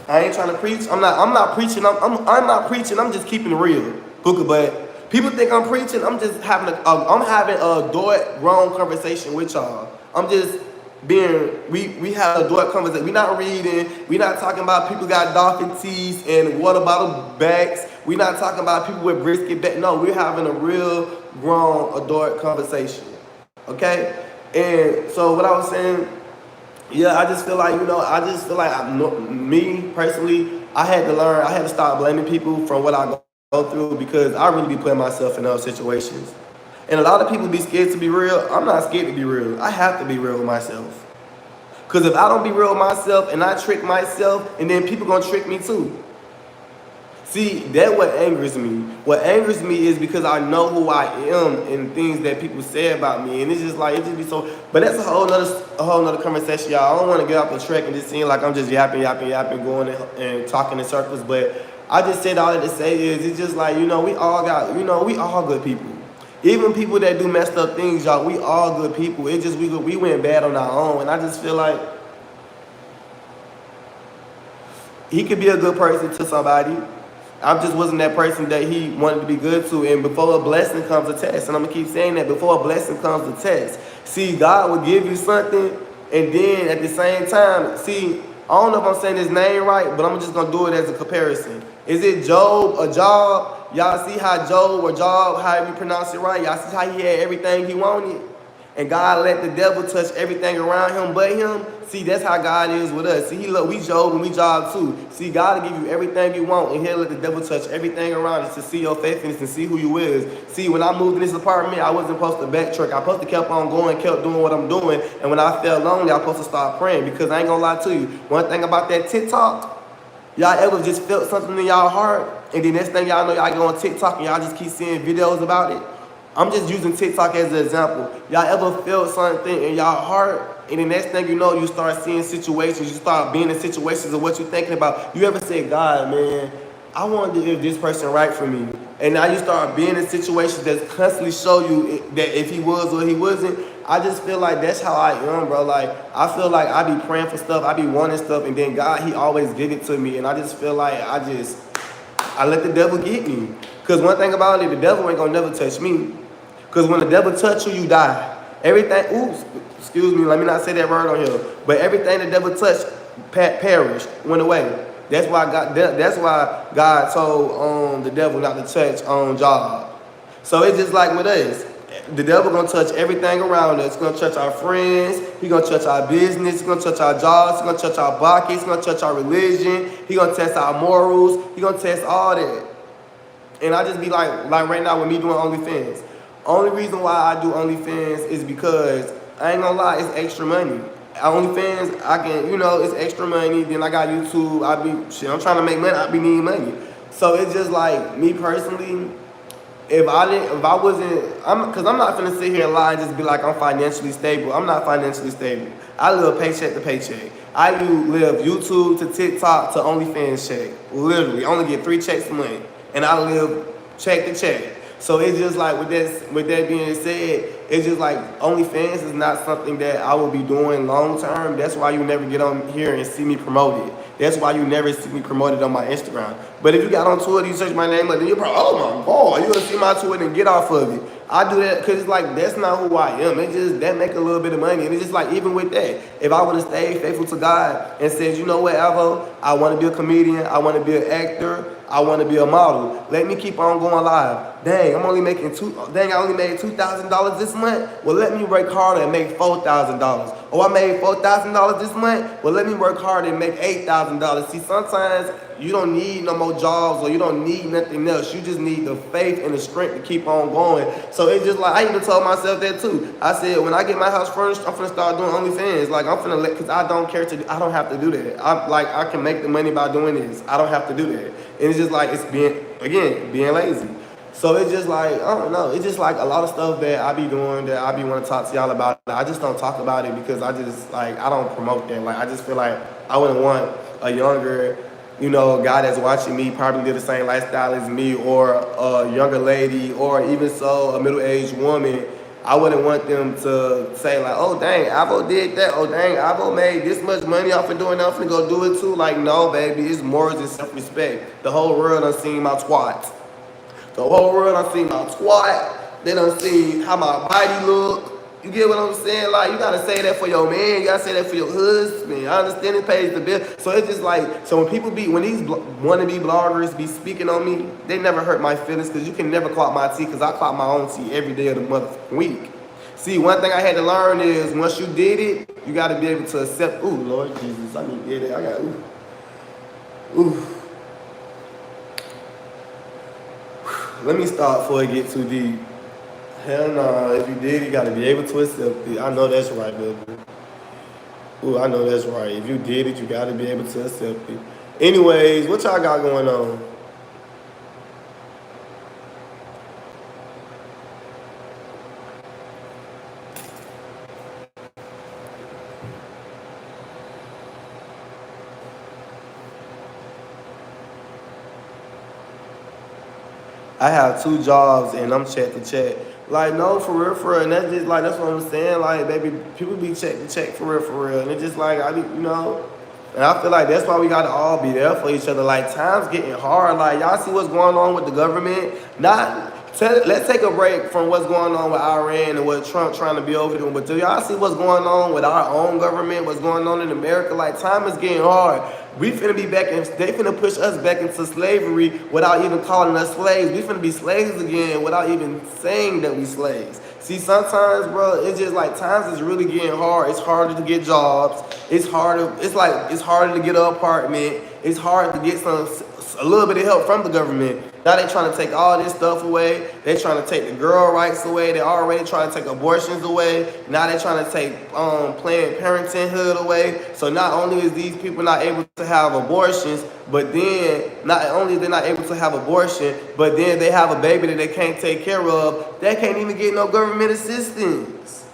I ain't trying to preach. I'm not preaching. I'm not preaching. I'm just keeping it real, Booker. But people think I'm preaching. I'm just having I'm having a adult grown conversation with y'all. I'm just being we have a adult conversation. We not reading. We not talking about people got dolphin teeth and water bottle backs. We not talking about people with brisket back. No, we're having a real grown adult conversation. Okay, and so what I was saying. Yeah, I just feel like, me personally, I had to stop blaming people from what I go through because I really be putting myself in those situations. And a lot of people be scared to be real. I'm not scared to be real. I have to be real with myself. Because if I don't be real with myself and I trick myself, and then people gonna trick me too. See, that's what angers me. What angers me is because I know who I am and things that people say about me. And it's just like, it just be so, but that's a whole nother conversation, y'all. I don't want to get off the track and just seem like I'm just yapping, going and talking in circles. But I just said all that to say is, it's just like, we all good people. Even people that do messed up things, y'all, we all good people. It's just, we went bad on our own. And I just feel like he could be a good person to somebody. I just wasn't that person that he wanted to be good to. And before a blessing comes a test, and I'm going to keep saying that, before a blessing comes a test. See, God will give you something, and then at the same time, see, I don't know if I'm saying his name right, but I'm just going to do it as a comparison. Is it Job or Job? Y'all see how Job or Job, however you pronounce it right, y'all see how he had everything he wanted? and God let the devil touch everything around him but him, see, that's how God is with us. See, we Job and we job too. See, God will give you everything you want, and he'll let the devil touch everything around us to see your faithfulness and see who you is. See, when I moved in this apartment, I wasn't supposed to backtrack. I supposed to kept on going, kept doing what I'm doing, and when I felt lonely, I was supposed to start praying, because I ain't gonna lie to you. One thing about that TikTok, y'all ever just felt something in y'all heart, and then next thing y'all know, y'all go on TikTok and y'all just keep seeing videos about it? I'm just using TikTok as an example. Y'all ever felt something in y'all heart, and the next thing you know, you start seeing situations, you start being in situations of what you're thinking about. You ever say, God, man, I wonder if this person right for me. And now you start being in situations that constantly show you that if he was or he wasn't. I just feel like that's how I am, bro. Like, I feel like I be praying for stuff, I be wanting stuff, and then God, he always give it to me. And I just feel like I let the devil get me. Because one thing about it, the devil ain't gonna never touch me. Because when the devil touch you, you die. Everything, oops, excuse me, let me not say that word on here. But everything the devil touched perished, went away. That's why God told the devil not to touch Job. So it's just like with us. The devil gonna touch everything around us. He's gonna touch our friends. He's gonna touch our business. He's gonna touch our jobs. He's gonna touch our pockets. He's gonna touch our religion. He's gonna test our morals. He's gonna test all that. And I just be like right now with me doing OnlyFans. Only reason why I do OnlyFans is because, I ain't gonna lie, it's extra money. OnlyFans, I can, it's extra money. Then I got YouTube. I'm trying to make money. I be needing money. So it's just like, me personally, because I'm not finna sit here and lie and just be like I'm financially stable. I'm not financially stable. I live paycheck to paycheck. I live YouTube to TikTok to OnlyFans check. Literally, I only get 3 checks a month, and I live check to check. So it's just like, with that being said, it's just like OnlyFans is not something that I will be doing long term. That's why you never get on here and see me promote it. That's why you never see me promote it on my Instagram. But if you got on Twitter, you search my name up, then you're probably, oh my God, you're gonna see my Twitter and get off of it. I do that because it's like, that's not who I am. It just, that make a little bit of money. And it's just like, even with that, if I would have stayed faithful to God and said, you know what, Alvo, I want to be a comedian, I want to be an actor, I want to be a model. Let me keep on going live. Dang, I only made $2,000 this month. Well, let me work harder and make $4,000. Oh, I made $4,000 this month. Well, let me work harder and make $8,000. See, sometimes you don't need no more jobs, or you don't need nothing else. You just need the faith and the strength to keep on going. So it's just like, I even told myself that too. I said, when I get my house furnished, I'm finna start doing OnlyFans. Like, I'm finna because I don't care I don't have to do that. I can make the money by doing this. I don't have to do that. And it's just like, it's being lazy. So it's just like, I don't know. It's just like a lot of stuff that I be doing that I be want to talk to y'all about. I just don't talk about it because I don't promote that. Like, I just feel like I wouldn't want a younger, guy that's watching me probably live the same lifestyle as me, or a younger lady, or even so a middle-aged woman. I wouldn't want them to say like, oh dang, Alvo did that. Oh dang, Alvo made this much money off of doing that. I'm finna go do it too. Like, no, baby, it's morals and self-respect. The whole world done seen my twat. The whole world done seen my twat. They done seen how my body look. You get what I'm saying? Like, you gotta say that for your man. You gotta say that for your husband. I understand it pays the bill. So it's just like, so when these wannabe bloggers be speaking on me, they never hurt my feelings, because you can never clock my tea, because I clock my own tea every day of the motherfucking week. See, one thing I had to learn is, once you did it, you gotta be able to accept, ooh, Lord Jesus, I need to get it. I got, ooh. Let me stop before it get too deep. Hell no, if you did, you gotta be able to accept it. I know that's right, baby. Ooh, I know that's right. If you did it, you gotta be able to accept it. Anyways, what y'all got going on? I have 2 jobs and I'm check to check. Like, no, for real. And that's just like, that's what I'm saying. Like, baby, people be check to check for real. And it's just like, and I feel like that's why we gotta all be there for each other. Like, time's getting hard. Like, y'all see what's going on with the government? Let's take a break from what's going on with Iran and what Trump trying to be over doing. But do y'all see what's going on with our own government? What's going on in America? Like, time is getting hard. We finna be back in, they finna push us back into slavery without even calling us slaves. We finna be slaves again without even saying that we slaves. See, sometimes, bro, it's just like times is really getting hard. It's harder to get jobs. It's harder. It's like it's harder to get an apartment. It's hard to get a little bit of help from the government. Now they trying to take all this stuff away. They trying to take the girl rights away. They already trying to take abortions away. Now they trying to take Planned Parenthood away. So not only is these people not able to have abortions, but then not only they're not able to have abortion, but then they have a baby that they can't take care of. They can't even get no government assistance.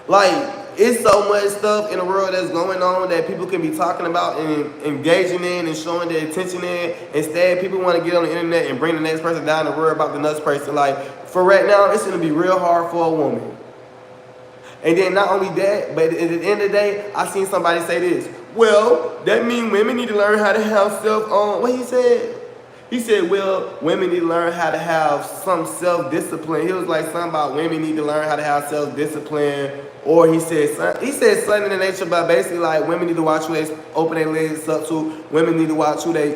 Like, it's so much stuff in the world that's going on that people can be talking about and engaging in and showing their attention in. Instead, people want to get on the internet and bring the next person down and worry about the next person. Like, for right now, it's going to be real hard for a woman. And then not only that, but at the end of the day, I seen somebody say this. Well, that means women need to learn how to have what he said? He said, well, women need to learn how to have some self-discipline. He was like something about women need to learn how to have self-discipline. Or he said something in the nature about basically like women need to watch who they open their legs up to. Women need to watch who they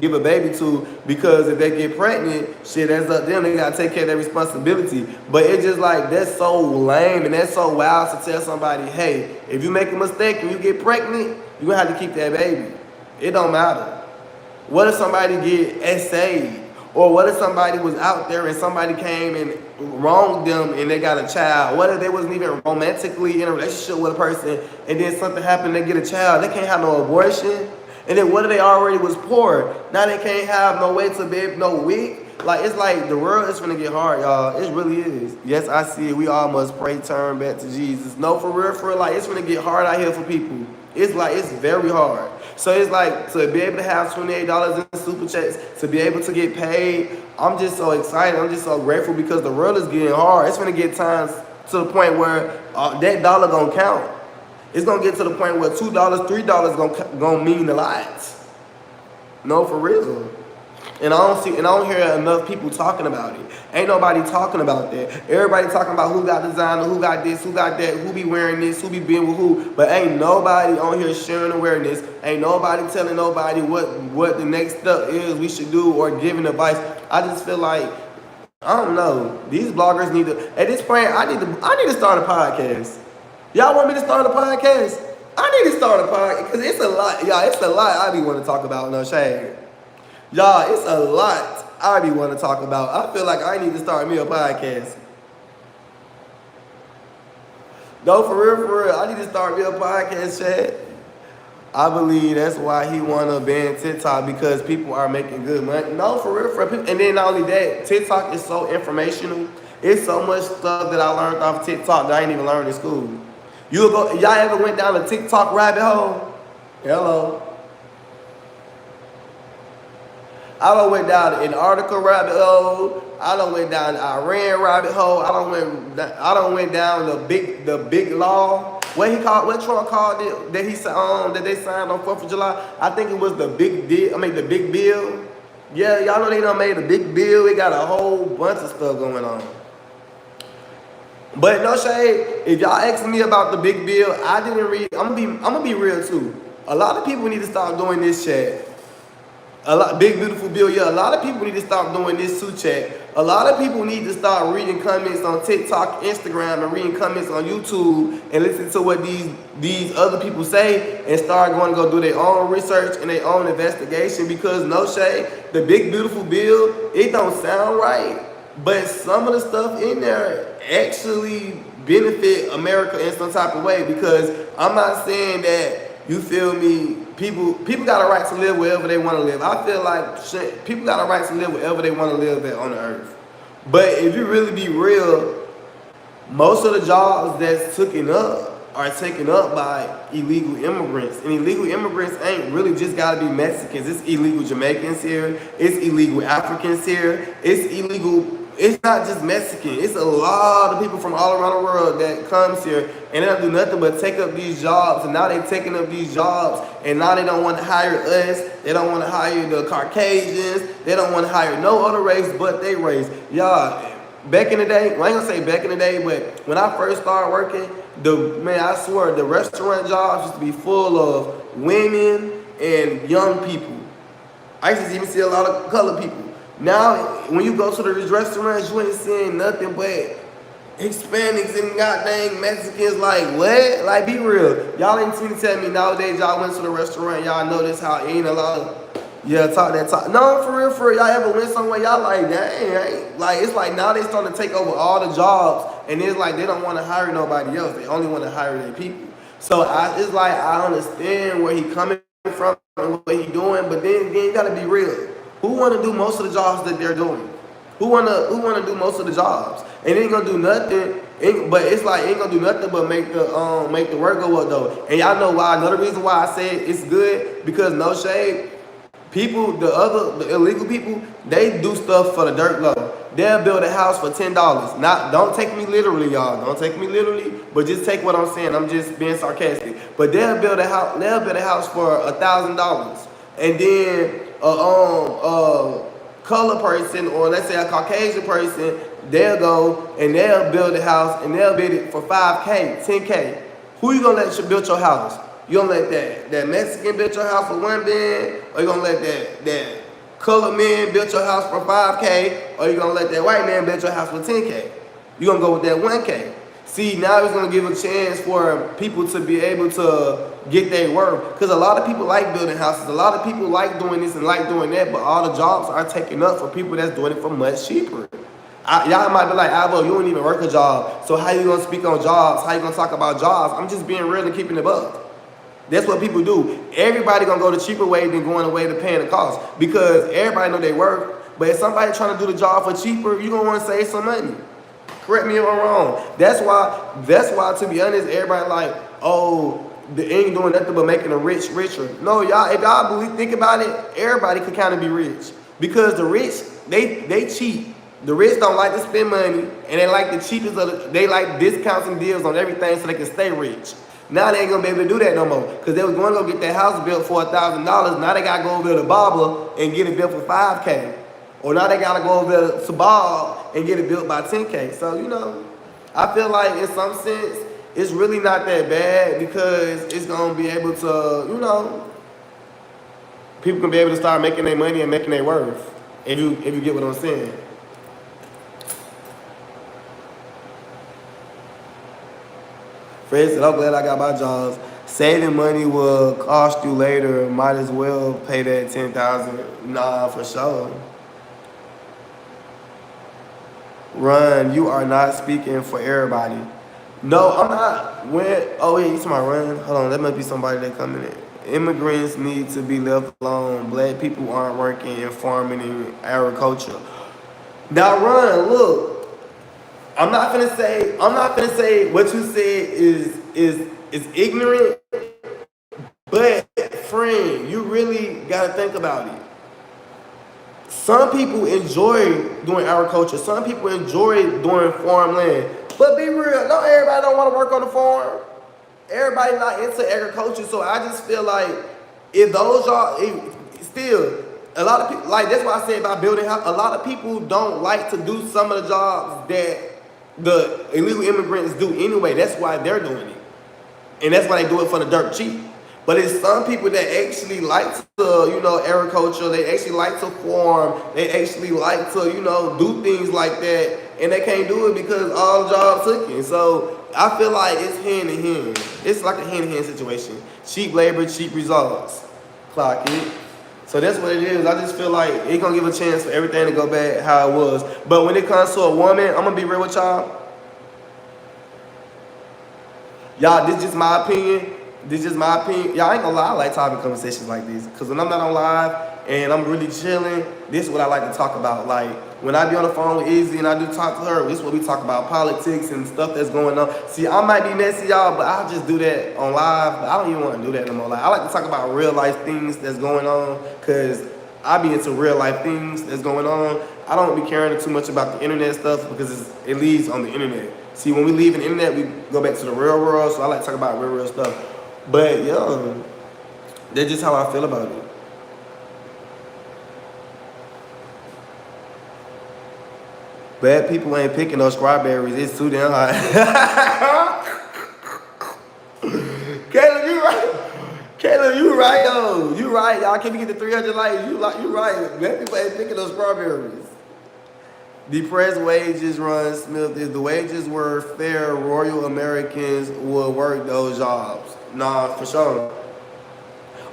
give a baby to, because if they get pregnant, shit, that's up to them. They gotta take care of their responsibility. But it's just like, that's so lame and that's so wild to tell somebody, hey, if you make a mistake and you get pregnant, you're gonna have to keep that baby. It don't matter. What if somebody get essayed? Or what if somebody was out there and somebody came and wronged them and they got a child? What if they wasn't even romantically in a relationship with a person and then something happened, they get a child? They can't have no abortion. And then what if they already was poor? Now they can't have no way to be no wig. Like, it's like the world is gonna get hard, y'all. It really is. Yes, I see it. We all must pray, turn back to Jesus. No, for real, like, it's gonna get hard out here for people. It's like, it's very hard. So it's like, to be able to have $28 in super checks, to be able to get paid, I'm just so excited. I'm just so grateful because the world is getting hard. It's gonna get times to the point where that dollar gonna count. It's gonna get to the point where $2, $3 gonna mean a lot. No, for real. And I don't hear enough people talking about it. Ain't nobody talking about that. Everybody talking about who got designer, who got this, who got that, who be wearing this, who be being with who. But ain't nobody on here sharing awareness. Ain't nobody telling nobody what the next step is we should do or giving advice. I just feel like, I don't know. These bloggers need to, at this point, I need to start a podcast. Y'all want me to start a podcast? I need to start a podcast because it's a lot. Y'all, it's a lot I be want to talk about, no shade. Y'all, it's a lot I be want to talk about. I feel like I need to start me a podcast. No, for real, I need to start me a podcast, Chad. I believe that's why he want to ban TikTok, because people are making good money. No, for real. And then not only that, TikTok is so informational. It's so much stuff that I learned off TikTok that I ain't even learned in school. Y'all ever went down a TikTok rabbit hole? Hello. I done went down an Antarctica rabbit hole. I done went down the Iran rabbit hole. I done went down the big law. What Trump called it that they signed on 4th of July? I think it was the big deal. The big bill. Yeah, y'all know they done made a big bill. It got a whole bunch of stuff going on. But no shade, if y'all asking me about the big bill, I didn't read. I'm gonna be real too. A lot of people need to stop doing this, chat. Big beautiful bill, yeah. A lot of people need to stop doing this too, chat. A lot of people need to start reading comments on TikTok, Instagram, and reading comments on YouTube and listen to what these other people say and start going to go do their own research and their own investigation, because no shade, the big beautiful bill, it don't sound right. But some of the stuff in there actually benefit America in some type of way, because I'm not saying that, you feel me, people got a right to live wherever they want to live. I feel like people got a right to live wherever they want to live at on the earth. But if you really be real, most of the jobs that's taken up are taken up by illegal immigrants. And illegal immigrants ain't really just got to be Mexicans. It's illegal Jamaicans here. It's illegal Africans here. It's not just Mexican. It's a lot of people from all around the world that comes here and they don't do nothing but take up these jobs. And now they're taking up these jobs and now they don't want to hire us. They don't want to hire the Caucasians. They don't want to hire no other race but their race. Y'all, back in the day, well, I ain't gonna say back in the day, but when I first started working, I swear, the restaurant jobs used to be full of women and young people. I used to even see a lot of colored people. Now, when you go to these restaurants, you ain't seeing nothing but Hispanics and goddamn Mexicans, like what? Like be real. Y'all ain't seen to tell me nowadays y'all went to the restaurant, y'all notice how ain't a lot of talk that talk. No, for real, y'all ever went somewhere, y'all like, dang, ain't like it's like now they starting to take over all the jobs and it's like they don't want to hire nobody else. They only want to hire their people. So it's like I understand where he coming from and what he doing, but then you gotta be real. Who wanna do most of the jobs that they're doing? Who wanna do most of the jobs? And it ain't gonna do nothing. But it's like it ain't gonna do nothing but make the work go up though. And y'all know why? Another reason why I say it's good because no shade. People, the illegal people, they do stuff for the dirt low. They'll build a house for $10. Not, don't take me literally, y'all. Don't take me literally, but just take what I'm saying. I'm just being sarcastic. But they'll build a house. They'll build a house for $1,000, and then color person or let's say a Caucasian person, they'll go and they'll build a house and they'll build it for 5K, 10K. Who you gonna let you build your house? You gonna let that Mexican build your house for $1 billion, or you gonna let that colored man build your house for 5K, or you gonna let that white man build your house for 10K? You gonna go with that 1K. See, now it's gonna give a chance for people to be able to get their worth. Because a lot of people like building houses, a lot of people like doing this and like doing that, but all the jobs are taken up for people that's doing it for much cheaper. Y'all might be like, Alvo, you don't even work a job, so how you gonna speak on jobs? How you gonna talk about jobs? I'm just being real and keeping it up. That's what people do. Everybody gonna go the cheaper way than going the way to paying the cost because everybody know they work. But if somebody trying to do the job for cheaper, you gonna want to save some money. Correct me if I'm wrong. That's why to be honest, everybody like, oh, they ain't doing nothing but making the rich richer. No, y'all, if y'all think about it, everybody can kind of be rich because the rich they cheap. The rich don't like to spend money and they like the cheapest they like discounts and deals on everything so they can stay rich. Now they ain't gonna be able to do that no more. Cause they was going to go get their house built for $1,000. Now they gotta go over to Barber and get it built for 5K. Or now they gotta go over to Bob and get it built by 10K. So, I feel like in some sense, it's really not that bad because it's gonna be able to, people can be able to start making their money and making their worth. If you get what I'm saying. Fred said, I'm glad I got my jobs. Saving money will cost you later. Might as well pay that $10,000. Nah, for sure. Run, you are not speaking for everybody. No, I'm not. Oh, yeah, you talking about Run? Hold on, that must be somebody that coming in. Immigrants need to be left alone. Black people aren't working in farming and agriculture. Now, Run, look. I'm not gonna say what you said is ignorant, but friend, you really gotta think about it. Some people enjoy doing agriculture. Some people enjoy doing farmland. But be real, not everybody don't want to work on the farm. Everybody not into agriculture, so I just feel like if those are still. A lot of people, like that's why I say about building house, a lot of people don't like to do some of the jobs that the illegal immigrants do anyway. That's why they're doing it. And that's why they do it for the dirt cheap. But it's some people that actually like to, agriculture. They actually like to farm. They actually like to, do things like that. And they can't do it because all the jobs took it. So I feel like it's hand in hand. It's like a hand in hand situation. Cheap labor, cheap results. Clock it. So that's what it is. I just feel like it's going to give a chance for everything to go back how it was. But when it comes to a woman, I'm going to be real with y'all. Y'all, this is just my opinion. Y'all ain't going to lie. I like having conversations like these. Because when I'm not on live and I'm really chilling, this is what I like to talk about. Like, when I be on the phone with Izzy and I do talk to her, this is what we talk about, politics and stuff that's going on. See, I might be messy, y'all, but I'll just do that on live. But I don't even want to do that no more. Like, I like to talk about real life things that's going on because I be into real life things that's going on. I don't be caring too much about the internet stuff because it leaves on the internet. See, when we leave the internet, we go back to the real world, so I like to talk about real stuff. But, yeah, that's just how I feel about it. Bad people ain't picking no strawberries. It's too damn hot. Caleb, you right, yo. You right. Y'all can't get the 300 likes. You right. Bad people ain't picking no strawberries. Depressed wages run smooth. If the wages were fair, Royal Americans would work those jobs. Nah, for sure.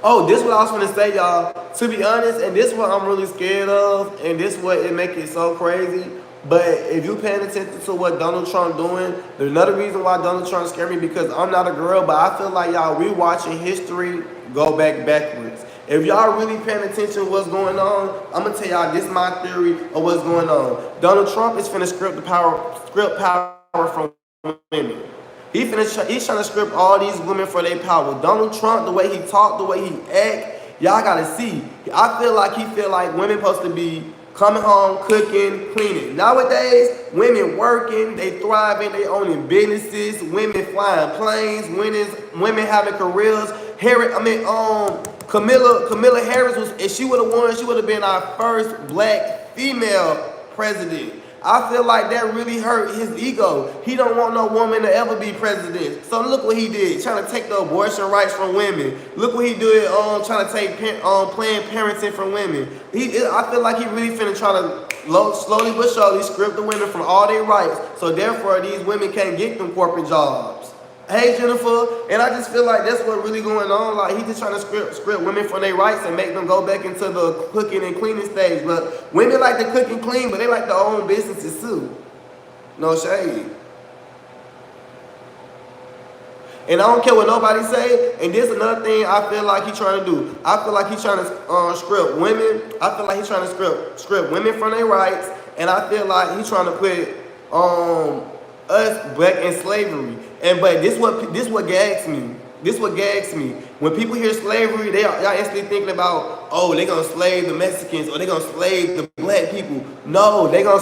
Oh, this what I was gonna say, y'all. To be honest, and this what I'm really scared of, and this what it make it so crazy. But if you paying attention to what Donald Trump doing, there's another reason why Donald Trump scared me because I'm not a girl, but I feel like y'all rewatching history go backwards. If y'all really paying attention to what's going on, I'm gonna tell y'all this is my theory of what's going on. Donald Trump is finna script power from women. He's trying to script all these women for their power. Donald Trump, the way he talk, the way he act, y'all gotta see. I feel like he feel like women supposed to be coming home, cooking, cleaning. Nowadays, women working, they thriving, they owning businesses, women flying planes, women having careers. Camilla Harris was, if she would have won, she would have been our first black female president. I feel like that really hurt his ego. He don't want no woman to ever be president. So look what he did, trying to take the abortion rights from women. Look what he did, trying to take Planned Parenting from women. I feel like he really finna try to slowly but surely script the women from all their rights. So therefore, these women can't get them corporate jobs. Hey Jennifer, and I just feel like that's what really going on. Like he's just trying to script women for their rights and make them go back into the cooking and cleaning stage. But women like to cook and clean, but they like to own businesses too. No shade. And I don't care what nobody say. And this is another thing I feel like he's trying to do. I feel like he's trying to script women. I feel like he's trying to script women from their rights. And I feel like he's trying to put us back in slavery. But this what gags me. This what gags me. When people hear slavery, y'all instantly thinking about, oh, they gonna slave the Mexicans or they gonna slave the black people. No, they gonna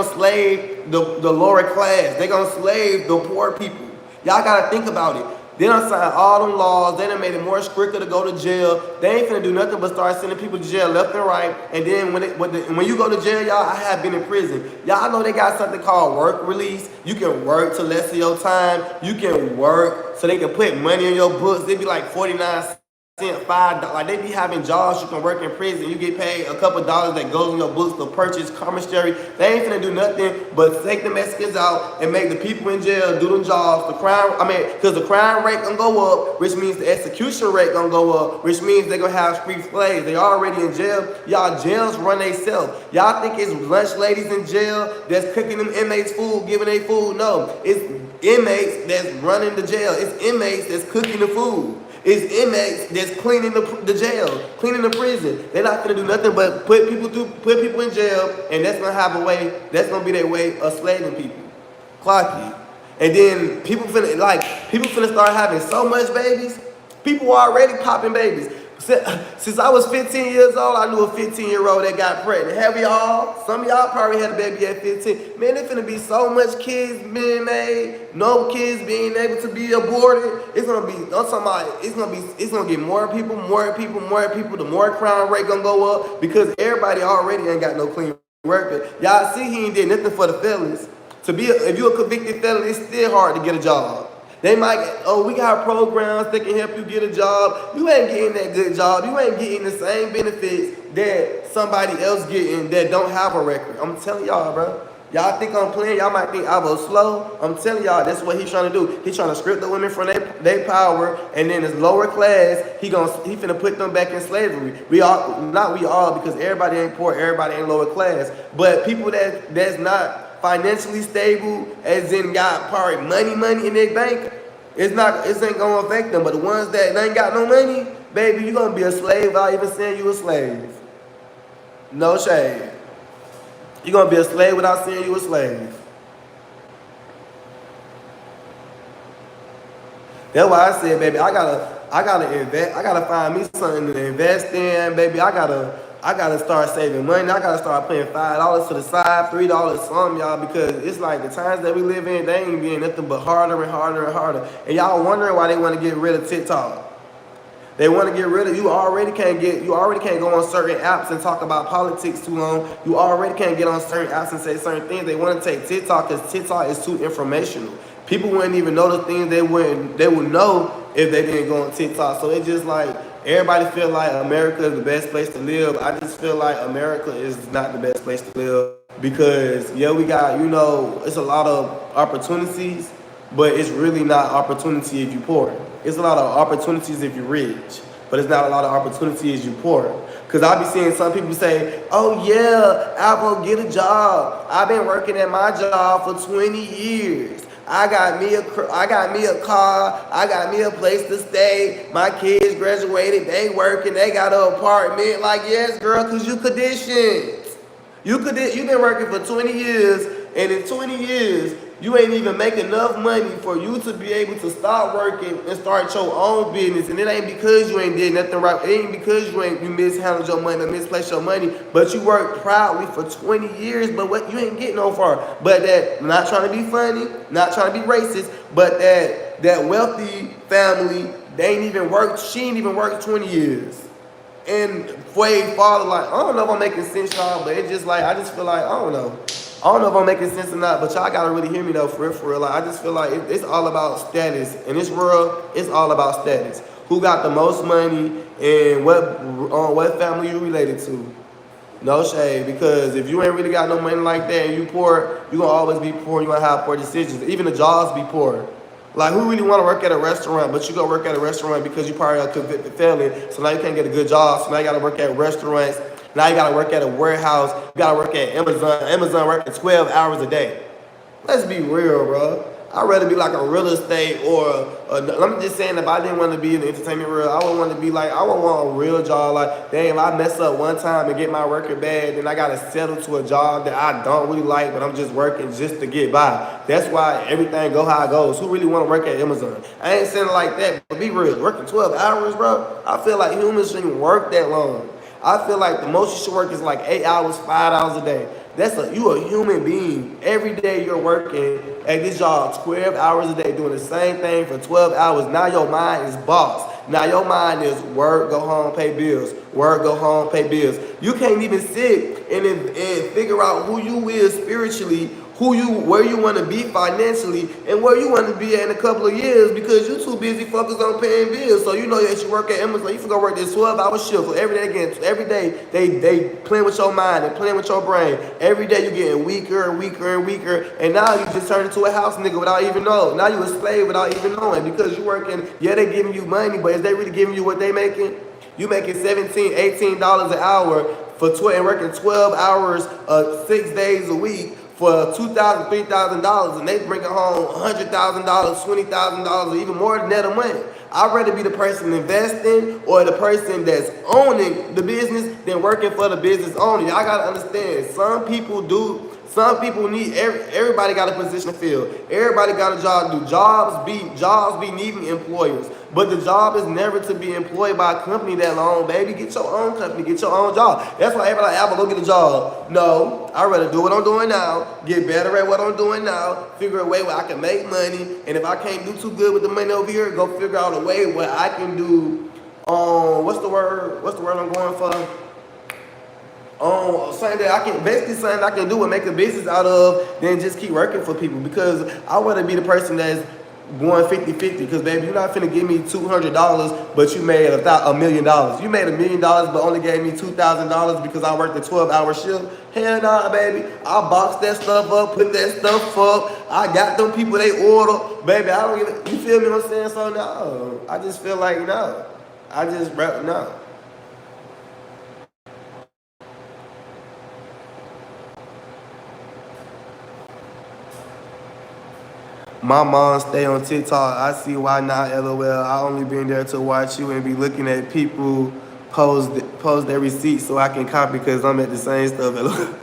slave the lower class. They gonna slave the poor people. Y'all gotta think about it. They done signed all them laws. They done made it more stricter to go to jail. They ain't finna do nothing but start sending people to jail left and right. And then when you go to jail, y'all, I have been in prison. Y'all know they got something called work release. You can work to lessen your time. You can work so they can put money in your books. It'd be like 49 cents, $5. Like they be having jobs you can work in prison. You get paid a couple dollars that goes in your books to purchase commissary. They ain't finna do nothing but take the Mexicans out and make the people in jail do them jobs. Because the crime rate gonna go up, which means the execution rate gonna go up, which means they gonna have street slaves. They already in jail. Y'all jails run themselves. Y'all think it's lunch ladies in jail that's cooking them inmates food, giving they food? No, it's inmates that's running the jail. It's inmates that's cooking the food. It's inmates that's cleaning the jail, cleaning the prison. They're not gonna do nothing but put people in jail, and that's gonna be their way of slaving people. Clocky. And then people finna start having so much babies. People are already popping babies. Since I was 15 years old, I knew a 15-year-old that got pregnant. Have y'all? Some of y'all probably had a baby at 15. Man, there's finna be so much kids being made, no kids being able to be aborted. It's gonna get more people. The more crime rate gonna go up because everybody already ain't got no clean record. Y'all see he ain't did nothing for the felons. If you're a convicted felon, it's still hard to get a job. They might, we got programs that can help you get a job. You ain't getting that good job. You ain't getting the same benefits that somebody else getting that don't have a record. I'm telling y'all, bro. Y'all think I'm playing? Y'all might think Alvo slow. I'm telling y'all, that's what he's trying to do. He's trying to script the women from their power, and then his lower class, he finna put them back in slavery. Not we all, because everybody ain't poor, everybody ain't lower class. But people that's not financially stable, as in got probably money in their bank, it ain't gonna affect them. But the ones that ain't got no money, baby, you gonna be a slave without even saying you a slave. No shade. You gonna be a slave without saying you a slave. That's why I said, baby, I gotta invest. I gotta find me something to invest in, baby. I gotta start saving money. I gotta start putting $5 to the side, $3 some, y'all, because it's like the times that we live in, they ain't getting nothing but harder and harder and harder. And y'all wondering why they want to get rid of TikTok. They want to get rid of, you already can't go on certain apps and talk about politics too long. You already can't get on certain apps and say certain things. They want to take TikTok because TikTok is too informational. People wouldn't even know the things they would know if they didn't go on TikTok. So it's just like, everybody feel like America is the best place to live. I just feel like America is not the best place to live. Because yeah, we got, you know, it's a lot of opportunities, but it's really not opportunity if you poor. It's a lot of opportunities if you're rich, but it's not a lot of opportunity if you poor. Cause I be seeing some people say, "Oh yeah, Alvo, get a job. I've been working at my job for 20 years. I got me a car. I got me a place to stay. My kids graduated. They working. They got an apartment." Like, yes, girl, cause you conditioned. You've been working for 20 years, and in 20 years, you ain't even make enough money for you to be able to stop working and start your own business. And it ain't because you ain't did nothing right. It ain't because you mishandled your money or misplaced your money, but you worked proudly for 20 years, but what you ain't getting no far. But that, not trying to be funny, not trying to be racist, but that wealthy family, she ain't even worked 20 years. And way father, like, I don't know if I'm making sense, y'all, but it's just like, I just feel like, I don't know. I don't know if I'm making sense or not, but y'all gotta really hear me though, for real. Like, I just feel like it's all about status. In this world, it's all about status. Who got the most money and what family you related to. No shade, because if you ain't really got no money like that and you poor, you gonna always be poor. You gonna have poor decisions. Even the jobs be poor. Like, who really want to work at a restaurant, but you go work at a restaurant because you probably a convicted felon, so now you can't get a good job, so now you got to work at restaurants, now you got to work at a warehouse, you got to work at Amazon working 12 hours a day. Let's be real, bro. I'd rather be like a real estate or I'm just saying, if I didn't want to be in the entertainment world, I would want to be like, I would want a real job. Like, dang, if I mess up one time and get my record bad, then I got to settle to a job that I don't really like, but I'm just working just to get by. That's why everything go how it goes. Who really want to work at Amazon? I ain't saying it like that, but be real. Working 12 hours, bro, I feel like humans shouldn't work that long. I feel like the most you should work is like 8 hours, 5 hours a day. You a human being. Every day you're working at this job 12 hours a day doing the same thing for 12 hours. Now your mind is boss. Now your mind is work, go home, pay bills. Work, go home, pay bills. You can't even sit and figure out who you is spiritually, where you want to be financially, and where you want to be at in a couple of years because you're too busy focused on paying bills. So you know that you work at Amazon, you can go work this 12-hour shift. So every day they playing with your mind and playing with your brain. Every day you're getting weaker and weaker and weaker, and now you just turn into a house nigga without even knowing. Now you a slave without even knowing because you working. Yeah, they giving you money, but is they really giving you what they making? You making $17, $18 an hour and working 12 hours, 6 days a week for $2,000, $3,000, and they bring it home $100,000, $20,000, or even more than that of money. I'd rather be the person investing or the person that's owning the business than working for the business owner. Y'all gotta understand, some people need, everybody got a position to fill. Everybody got a job to do. Jobs be needing employers. But the job is never to be employed by a company that long, baby. Get your own company, get your own job. That's why everybody like, Alvo, go get a job. No, I'd rather do what I'm doing now, get better at what I'm doing now, figure a way where I can make money, and if I can't do too good with the money over here, go figure out a way where I can do, what's the word I'm going for? Something that I can do and make a business out of than just keep working for people, because I want to be the person that's going 50-50, because baby, you're not finna give me $200 but you made $1 million. You made $1 million but only gave me $2,000 because I worked a 12-hour shift. Hell nah, baby. I boxed that stuff up, put that stuff up. I got them people they order. Baby, I don't even, you feel me what I'm saying? So no, I just feel like no. No. My mom stay on TikTok. I see why not, LOL. I only been there to watch you and be looking at people post their receipts so I can copy because I'm at the same stuff, LOL.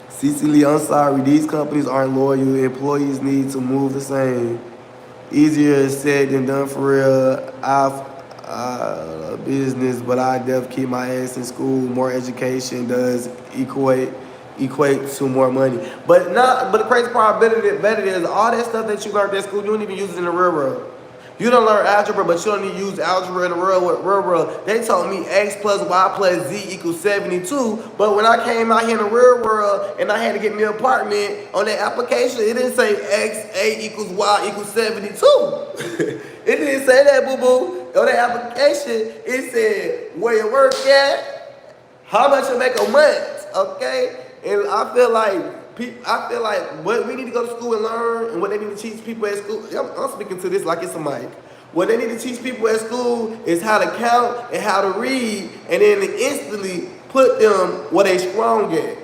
Cecily, I'm sorry. These companies aren't loyal. Employees need to move the same. Easier said than done for real. I've a business, but I definitely keep my ass in school. More education does equate to more money. But the crazy part better is all that stuff that you learned at school, you don't even use it in the real world. You don't learn algebra, but you don't need to use algebra in the real world. They told me x plus y plus z equals 72, but when I came out here in the real world and I had to get me an apartment, on that application, it didn't say x equals y equals 72. It didn't say that, boo-boo. On that application, it said where you work at, how much you make a month, Okay? And I feel like what we need to go to school and learn and what they need to teach people at school. I'm speaking to this like it's a mic. What they need to teach people at school is how to count and how to read, and then instantly put them where they strong at.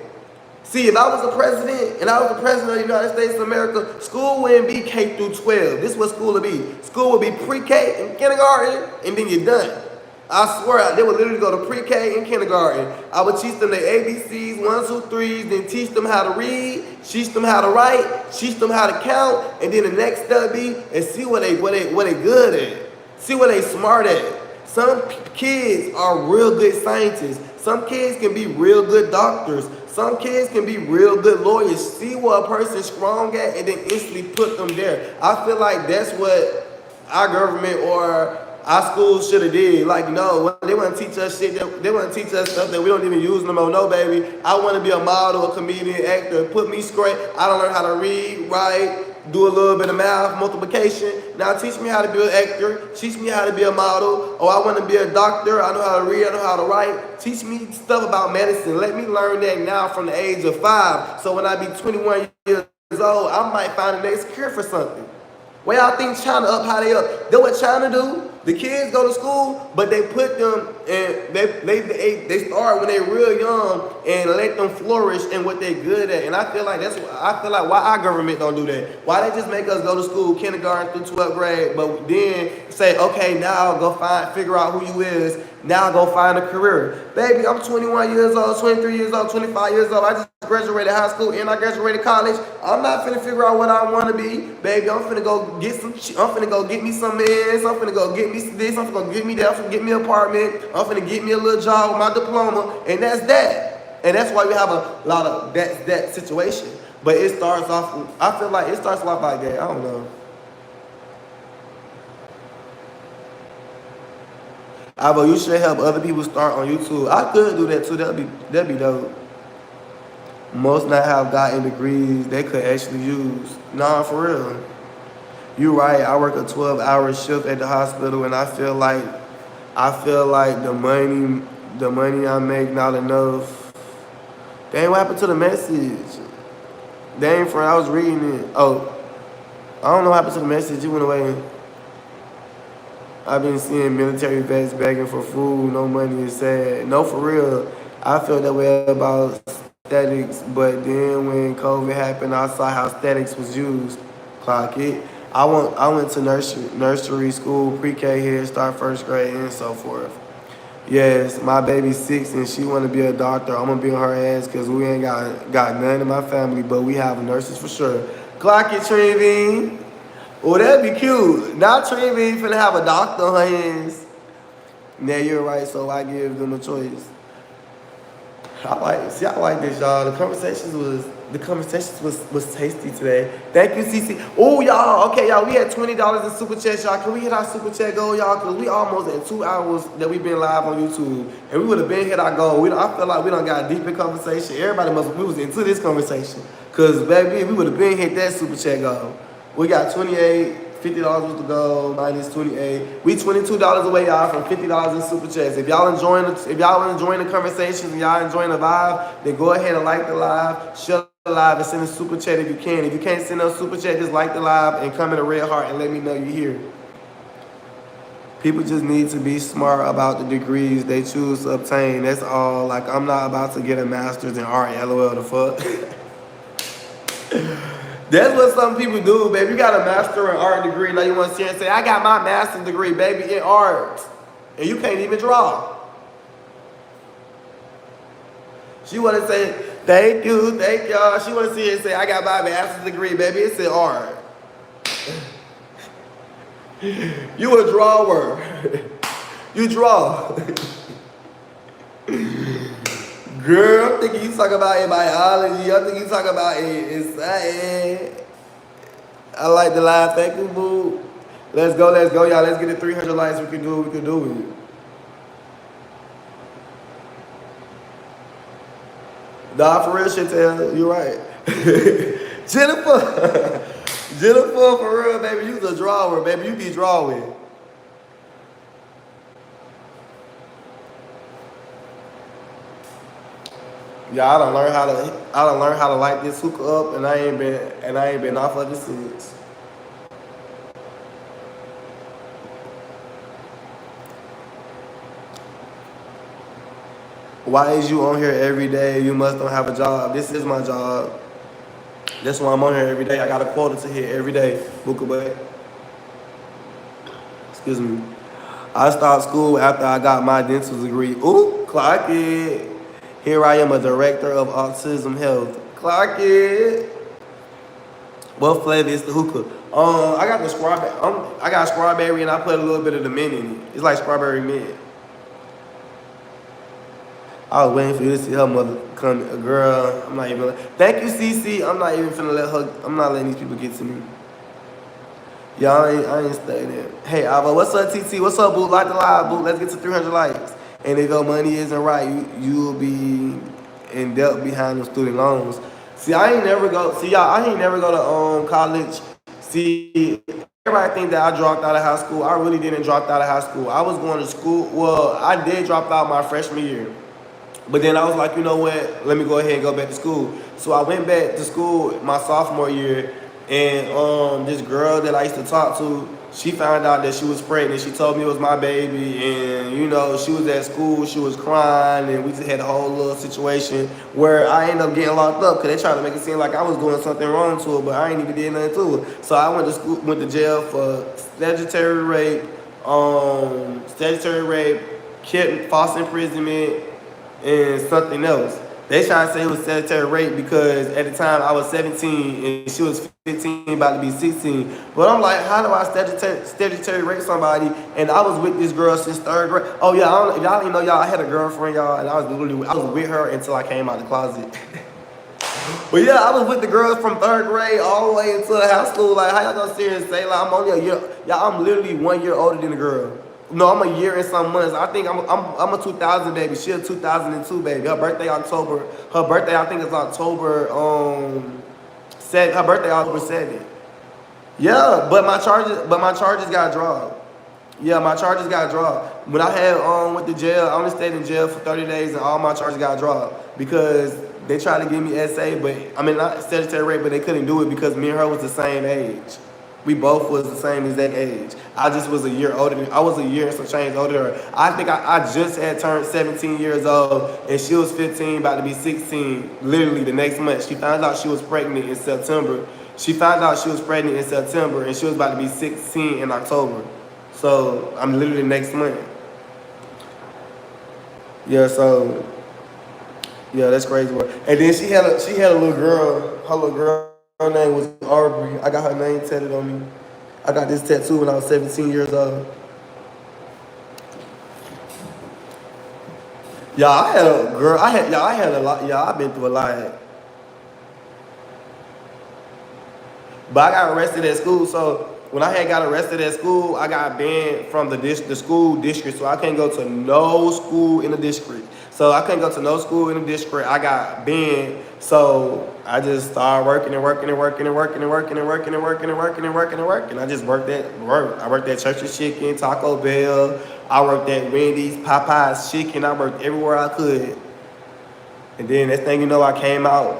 See, if I was the president and I was the president of the United States of America, school wouldn't be K through 12. This is what school would be. School would be pre-K and kindergarten, and then you're done. I swear, they would literally go to pre-K and kindergarten. I would teach them the ABCs, 1, 2, 3s, then teach them how to read, teach them how to write, teach them how to count, and then the next step be and see what they good at. See what they smart at. Some kids are real good scientists. Some kids can be real good doctors. Some kids can be real good lawyers. See what a person's strong at and then instantly put them there. I feel like that's what our government or our schools should have did. Like, no, they want to teach us shit. They want to teach us stuff that we don't even use no more. No, baby. I want to be a model, a comedian, actor. Put me straight. I don't learn how to read, write, do a little bit of math, multiplication. Now teach me how to be an actor. Teach me how to be a model. Oh, I want to be a doctor. I know how to read. I know how to write. Teach me stuff about medicine. Let me learn that now from the age of 5. So when I be 21 years old, I might find the next cure for something. Where y'all think China up, how they up? That's what China do. The kids go to school, but they put them and they start when they're real young and let them flourish in what they're good at. And I feel like why our government don't do that. Why they just make us go to school, kindergarten through 12th grade, but then say, okay, now go figure out who you is. Now go find a career. Baby, I'm 21 years old, 23 years old, 25 years old. I just graduated high school and I graduated college. I'm not finna figure out what I want to be. Baby, I'm finna go get me some mans. I'm finna go get me this. I'm finna go get me that. I'm finna get me an apartment. I'm finna get me a little job with my diploma. And that's that. And that's why we have a lot of that situation. But it starts off, I feel like it starts off like that. I don't know. Alvo, you should help other people start on YouTube. I could do that too. That'd be dope. Most not have gotten degrees they could actually use. Nah, for real. You right. I work a 12-hour shift at the hospital, and I feel like the money I make not enough. Dang, what happened to the message? Dang, friend, I was reading it. Oh, I don't know what happened to the message. It went away. I've been seeing military vets begging for food, no money is sad. No, for real. I felt that way about statics, but then when COVID happened, I saw how statics was used. Clock it. I went to nursery school, pre-K here, start first grade, and so forth. Yes, my baby's 6 and she want to be a doctor. I'm gonna be on her ass because we ain't got none in my family, but we have nurses for sure. Clock it, Trevine. Oh, that'd be cute. Now Trevine finna have a doctor on her hands. Yeah, you're right, so I give them a choice. I like this, y'all. The conversations was tasty today. Thank you, CC. Oh, y'all. Okay, y'all. We had $20 in super chat, y'all. Can we hit our super chat goal, y'all? Because we almost at 2 hours that we've been live on YouTube, and we would have been hit our goal. I feel like we done got deep in conversation. We was into this conversation. Cause baby, we would have been hit that super chat goal. We got 28. $50 was the goal, minus 28. We $22 away, y'all, from $50 in super chats. If y'all enjoying the conversations and y'all enjoying the vibe, then go ahead and like the live, share the live, and send a super chat if you can. If you can't send a super chat, just like the live and comment a red heart and let me know you're here. People just need to be smart about the degrees they choose to obtain. That's all. Like, I'm not about to get a master's in art. LOL the fuck. That's what some people do, baby. You got a master in art degree. Now you want to sit and say, I got my master's degree, baby, in art. And you can't even draw. She want to say, thank you, thank y'all. She want to sit and say, I got my master's degree, baby. It's in art. You a drawer. You draw. Girl, I'm thinking you talk about in biology. I'm thinking you talk about in science. I like the live. Thank you, boo. Let's go, y'all. Let's get to 300 likes. We can do it. Nah, for real shit, Taylor. You're right. Jennifer. Jennifer, for real, baby. You's a drawer, baby. You be drawing. Yeah, I don't learn how to light this hookah up, and I ain't been off of it since. Why is you on here every day? You must don't have a job. This is my job. That's why I'm on here every day. I got a quota to hit every day. Hookah boy. Excuse me. I started school after I got my dental degree. Ooh, clock it. Here I am, a director of autism health. Clock it. What flavor is the hookah? I got the strawberry. I got strawberry and I put a little bit of the mint in it. It's like strawberry mint. I was waiting for you to see her mother come. Girl, I'm not even. Thank you, CC. I'm not even finna let her. I'm not letting these people get to me. Y'all ain't. I ain't stay there. Hey, Alvo, what's up, TT? What's up, boo? Like the live, boo. Let's get to 300 likes. And if your money isn't right, you'll be in debt behind the student loans. See, I ain't never go. See, y'all, I ain't never go to college. See, everybody think that I dropped out of high school. I really didn't drop out of high school. I was going to school. Well, I did drop out my freshman year. But then I was like, you know what? Let me go ahead and go back to school. So I went back to school my sophomore year, and this girl that I used to talk to, she found out that she was pregnant. She told me it was my baby, and you know, she was at school, she was crying, and we just had a whole little situation where I ended up getting locked up because they tried to make it seem like I was doing something wrong to her, but I ain't even did nothing to her. So I went to jail for statutory rape, false imprisonment, and something else. They trying to say it was statutory rape because at the time I was 17 and she was 15, about to be 16. But I'm like, how do I statutory rape somebody? And I was with this girl since third grade. Oh yeah, y'all didn't know, y'all. I had a girlfriend, y'all, and I was with her until I came out of the closet. But yeah, I was with the girls from third grade all the way into the high school. Like, how y'all gonna sit here and say like I'm only a year? Y'all, I'm literally 1 year older than the girl. No, I'm a year and some months. I think I'm a 2000 baby. She a 2002 baby. Her birthday October. Her birthday I think is October her birthday October 7th. Yeah, but my charges got dropped. Yeah, my charges got dropped. When I had went to jail, I only stayed in jail for 30 days and all my charges got dropped because they tried to give me SA, but I mean not statutory rape, but they couldn't do it because me and her was the same age. We both was the same exact age. I just was a year older I was a year and some change older than her. I think I just had turned 17 years old and she was 15, about to be 16, literally the next month. She found out she was pregnant in September. She found out she was pregnant in September and she was about to be 16 in October. So I'm literally next month. Yeah, so yeah, that's crazy. And then she had a little girl. Her little girl, her name was Aubrey. I got her name tatted on me. I got this tattoo when I was 17 years old. Yeah, I had a girl. I had a lot. Yeah, I've been through a lot. But I got arrested at school. So when I had got arrested at school, I got banned from the school district. So I can't go to no school in the district. So I couldn't go to no school in the district. I got banned. So I just started working and working and working and working and working and working and working and working and working and working. I just worked at work. I worked at Church's Chicken, Taco Bell. I worked at Wendy's, Popeye's Chicken. I worked everywhere I could. And then next thing you know, I came out.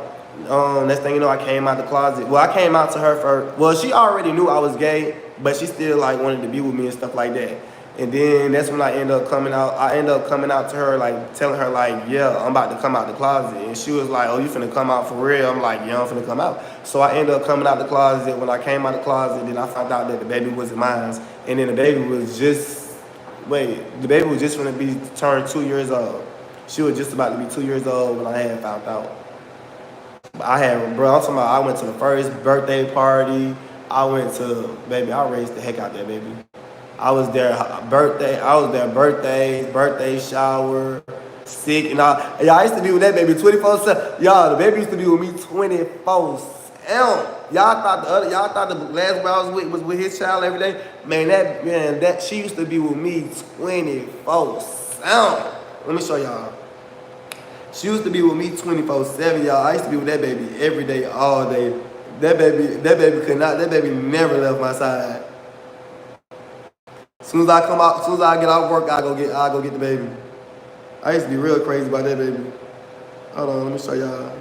Next thing you know, I came out the closet. Well, I came out to her first. Well, she already knew I was gay, but she still like wanted to be with me and stuff like that. And then that's when I ended up coming out. I ended up coming out to her, like telling her like, yeah, I'm about to come out the closet. And she was like, oh, you finna come out for real? I'm like, yeah, I'm finna come out. So I ended up coming out the closet. When I came out the closet, then I found out that the baby wasn't mine. And then the baby was just finna be turned 2 years old. She was just about to be 2 years old when I had found out. I'm talking about, I went to the first birthday party. I raised the heck out there, baby. I was there birthday shower, sick, and all. Y'all, I used to be with that baby 24/7. Y'all, the baby used to be with me 24/7. Y'all thought the last boy I was with his child every day. That she used to be with me 24/7. Let me show y'all. She used to be with me 24/7, y'all. I used to be with that baby every day, all day. That baby never left my side. As soon as I get off work, I go get the baby. I used to be real crazy about that baby. Hold on, let me show y'all.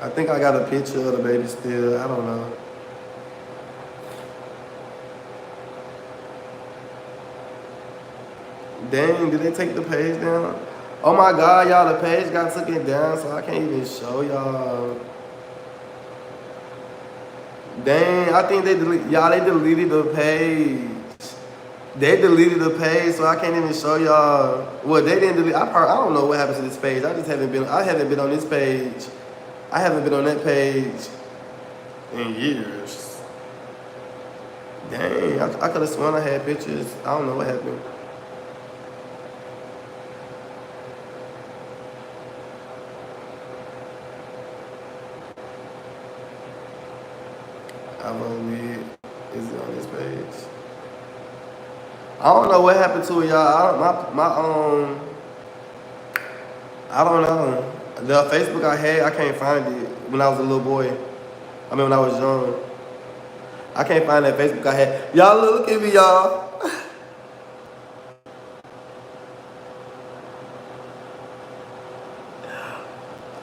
I think I got a picture of the baby still. I don't know. Dang, did they take the page down? Oh my God, y'all, the page got taken down, so I can't even show y'all. Dang, I think they they deleted the page. They deleted the page, so I can't even show y'all. Well, they didn't delete. I don't know what happened to this page. I haven't been on this page. I haven't been on that page in years. Dang, I could have sworn I had pictures. I don't know what happened. Alvo is on this page. I don't know what happened to it, y'all. I don't know. The Facebook I had, I can't find it when I was a little boy. I mean, when I was young. I can't find that Facebook I had. Y'all look at me, y'all.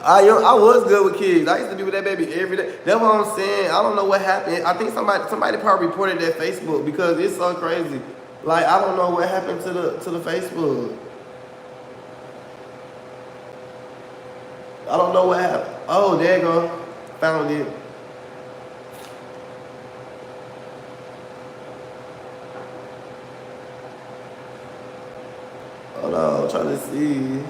I was good with kids. I used to be with that baby every day. That's what I'm saying. I don't know what happened. I think somebody probably reported that Facebook because it's so crazy. Like I don't know what happened to the Facebook. I don't know what happened. Oh, there you go. Found it. Hold on, I'm trying to see.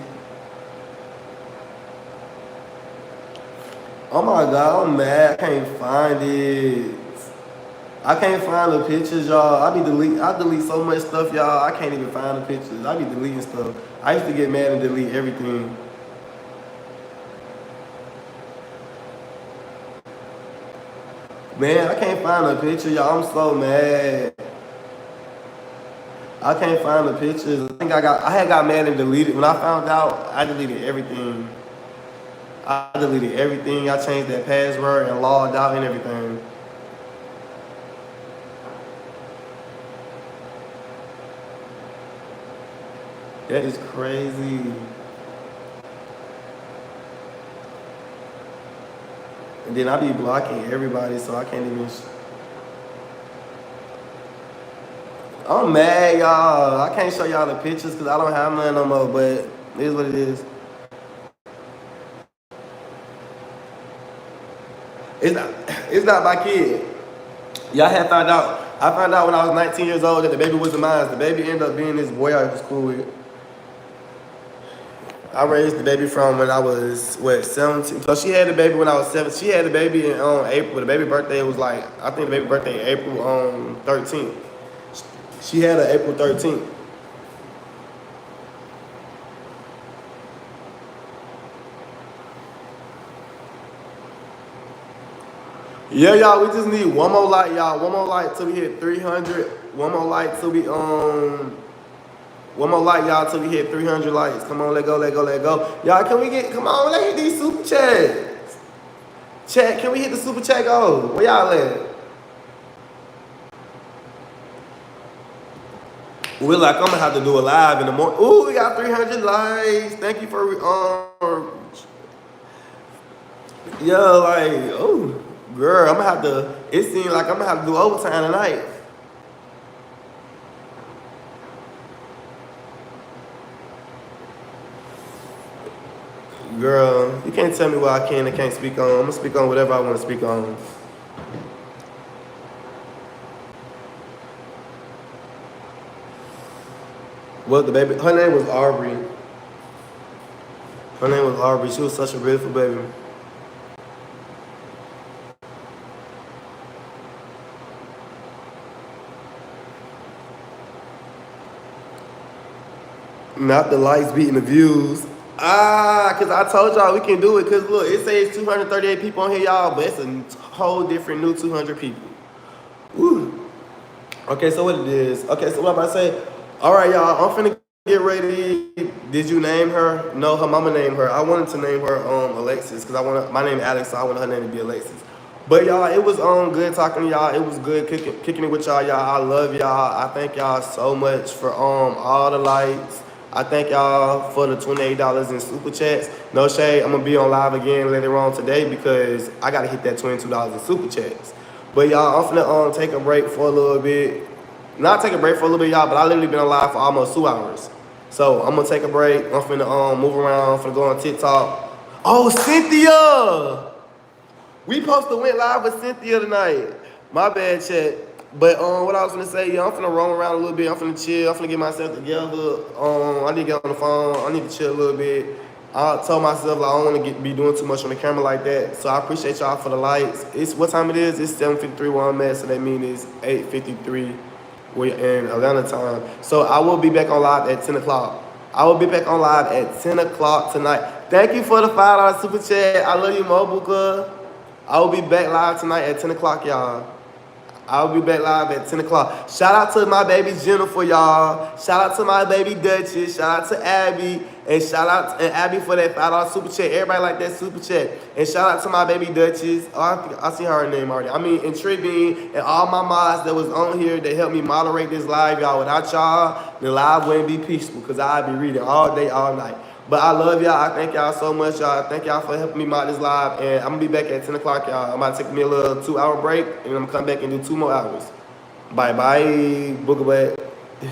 Oh my God, I'm mad. I can't find it. I can't find the pictures, y'all. I delete so much stuff, y'all. I can't even find the pictures. I be deleting stuff. I used to get mad and delete everything. Man, I can't find a picture, y'all. I'm so mad. I can't find the pictures. I had got mad and deleted. When I found out, I deleted everything. I deleted everything. I changed that password and logged out and everything. That is crazy. And then I be blocking everybody, so I can't even. I'm mad, y'all. I can't show y'all the pictures because I don't have none no more, but it is what it is. It's not my kid. Y'all had found out. I found out when I was 19 years old that the baby wasn't mine. The baby ended up being this boy I was cool with. I raised the baby from when I was, 17. So she had the baby when I was 7. She had the baby in April. The baby birthday was I think the baby birthday April 13th. She had her April 13th. Yeah, y'all, we just need one more like, y'all. One more like till we hit 300. One more like till we, one more like, y'all, till we hit 300 likes. Come on, let go, let go, let go. Y'all, come on, let's hit these super chats. Chat, can we hit the super chat goal? Where y'all at? We're like, I'm gonna have to do a live in the morning. Ooh, we got 300 likes. Thank you for, yeah, like, oh, girl, I'm gonna have to, it seems like I'm gonna have to do overtime tonight. Girl, you can't tell me what I can and can't speak on. I'm gonna speak on whatever I want to speak on. Well, the baby, her name was Aubrey. Her name was Aubrey. She was such a beautiful baby. Not the likes beating the views. Because I told y'all we can do it. Because look, it says 238 people on here, y'all, but it's a whole different new 200 people. Woo. Okay, so what it is. Okay, so what I'm about to say. All right, y'all, I'm finna get ready. Did you name her? No, her mama named her. I wanted to name her Alexis because my name is Alex, so I wanted her name to be Alexis. But y'all, it was good talking to y'all. It was good kicking it with y'all. I love y'all. I thank y'all so much for all the likes. I thank y'all for the $28 in super chats. No shade, I'm gonna be on live again later on today because I gotta hit that $22 in super chats. But y'all, I'm finna take a break for a little bit. Not take a break for a little bit, y'all, but I literally been on live for almost 2 hours. So I'm gonna take a break. I'm finna move around, finna go on TikTok. Oh, Cynthia! We supposed to went live with Cynthia tonight. My bad, chat. But what I was gonna say, yeah, I'm finna roam around a little bit. I'm finna chill. I'm finna get myself together. I need to get on the phone. I need to chill a little bit. I told myself like, I don't want to be doing too much on the camera like that. So I appreciate y'all for the lights. It's what time it is? It's 7:53 where I'm at, so that means it's 8:53 in Atlanta time. So I will be back on live at 10 o'clock. I will be back on live at 10 o'clock tonight. Thank you for the $5 super chat. I love you, Mobuka. I will be back live tonight at 10 o'clock, y'all. I'll be back live at 10 o'clock. Shout out to my baby Jennifer, y'all. Shout out to my baby Duchess. Shout out to Abby. And shout out to Abby for that $5 super chat. Everybody like that super chat. And shout out to my baby Duchess. Oh, I see her name already. I mean, and Tribune and all my mods that was on here that helped me moderate this live, y'all. Without y'all, the live wouldn't be peaceful because I'd be reading all day, all night. But I love y'all. I thank y'all so much, y'all. Thank y'all for helping me mod this live. And I'm going to be back at 10 o'clock, y'all. I'm about to take me a little 2-hour break. And I'm going to come back and do 2 more hours. Bye-bye. Booger butt.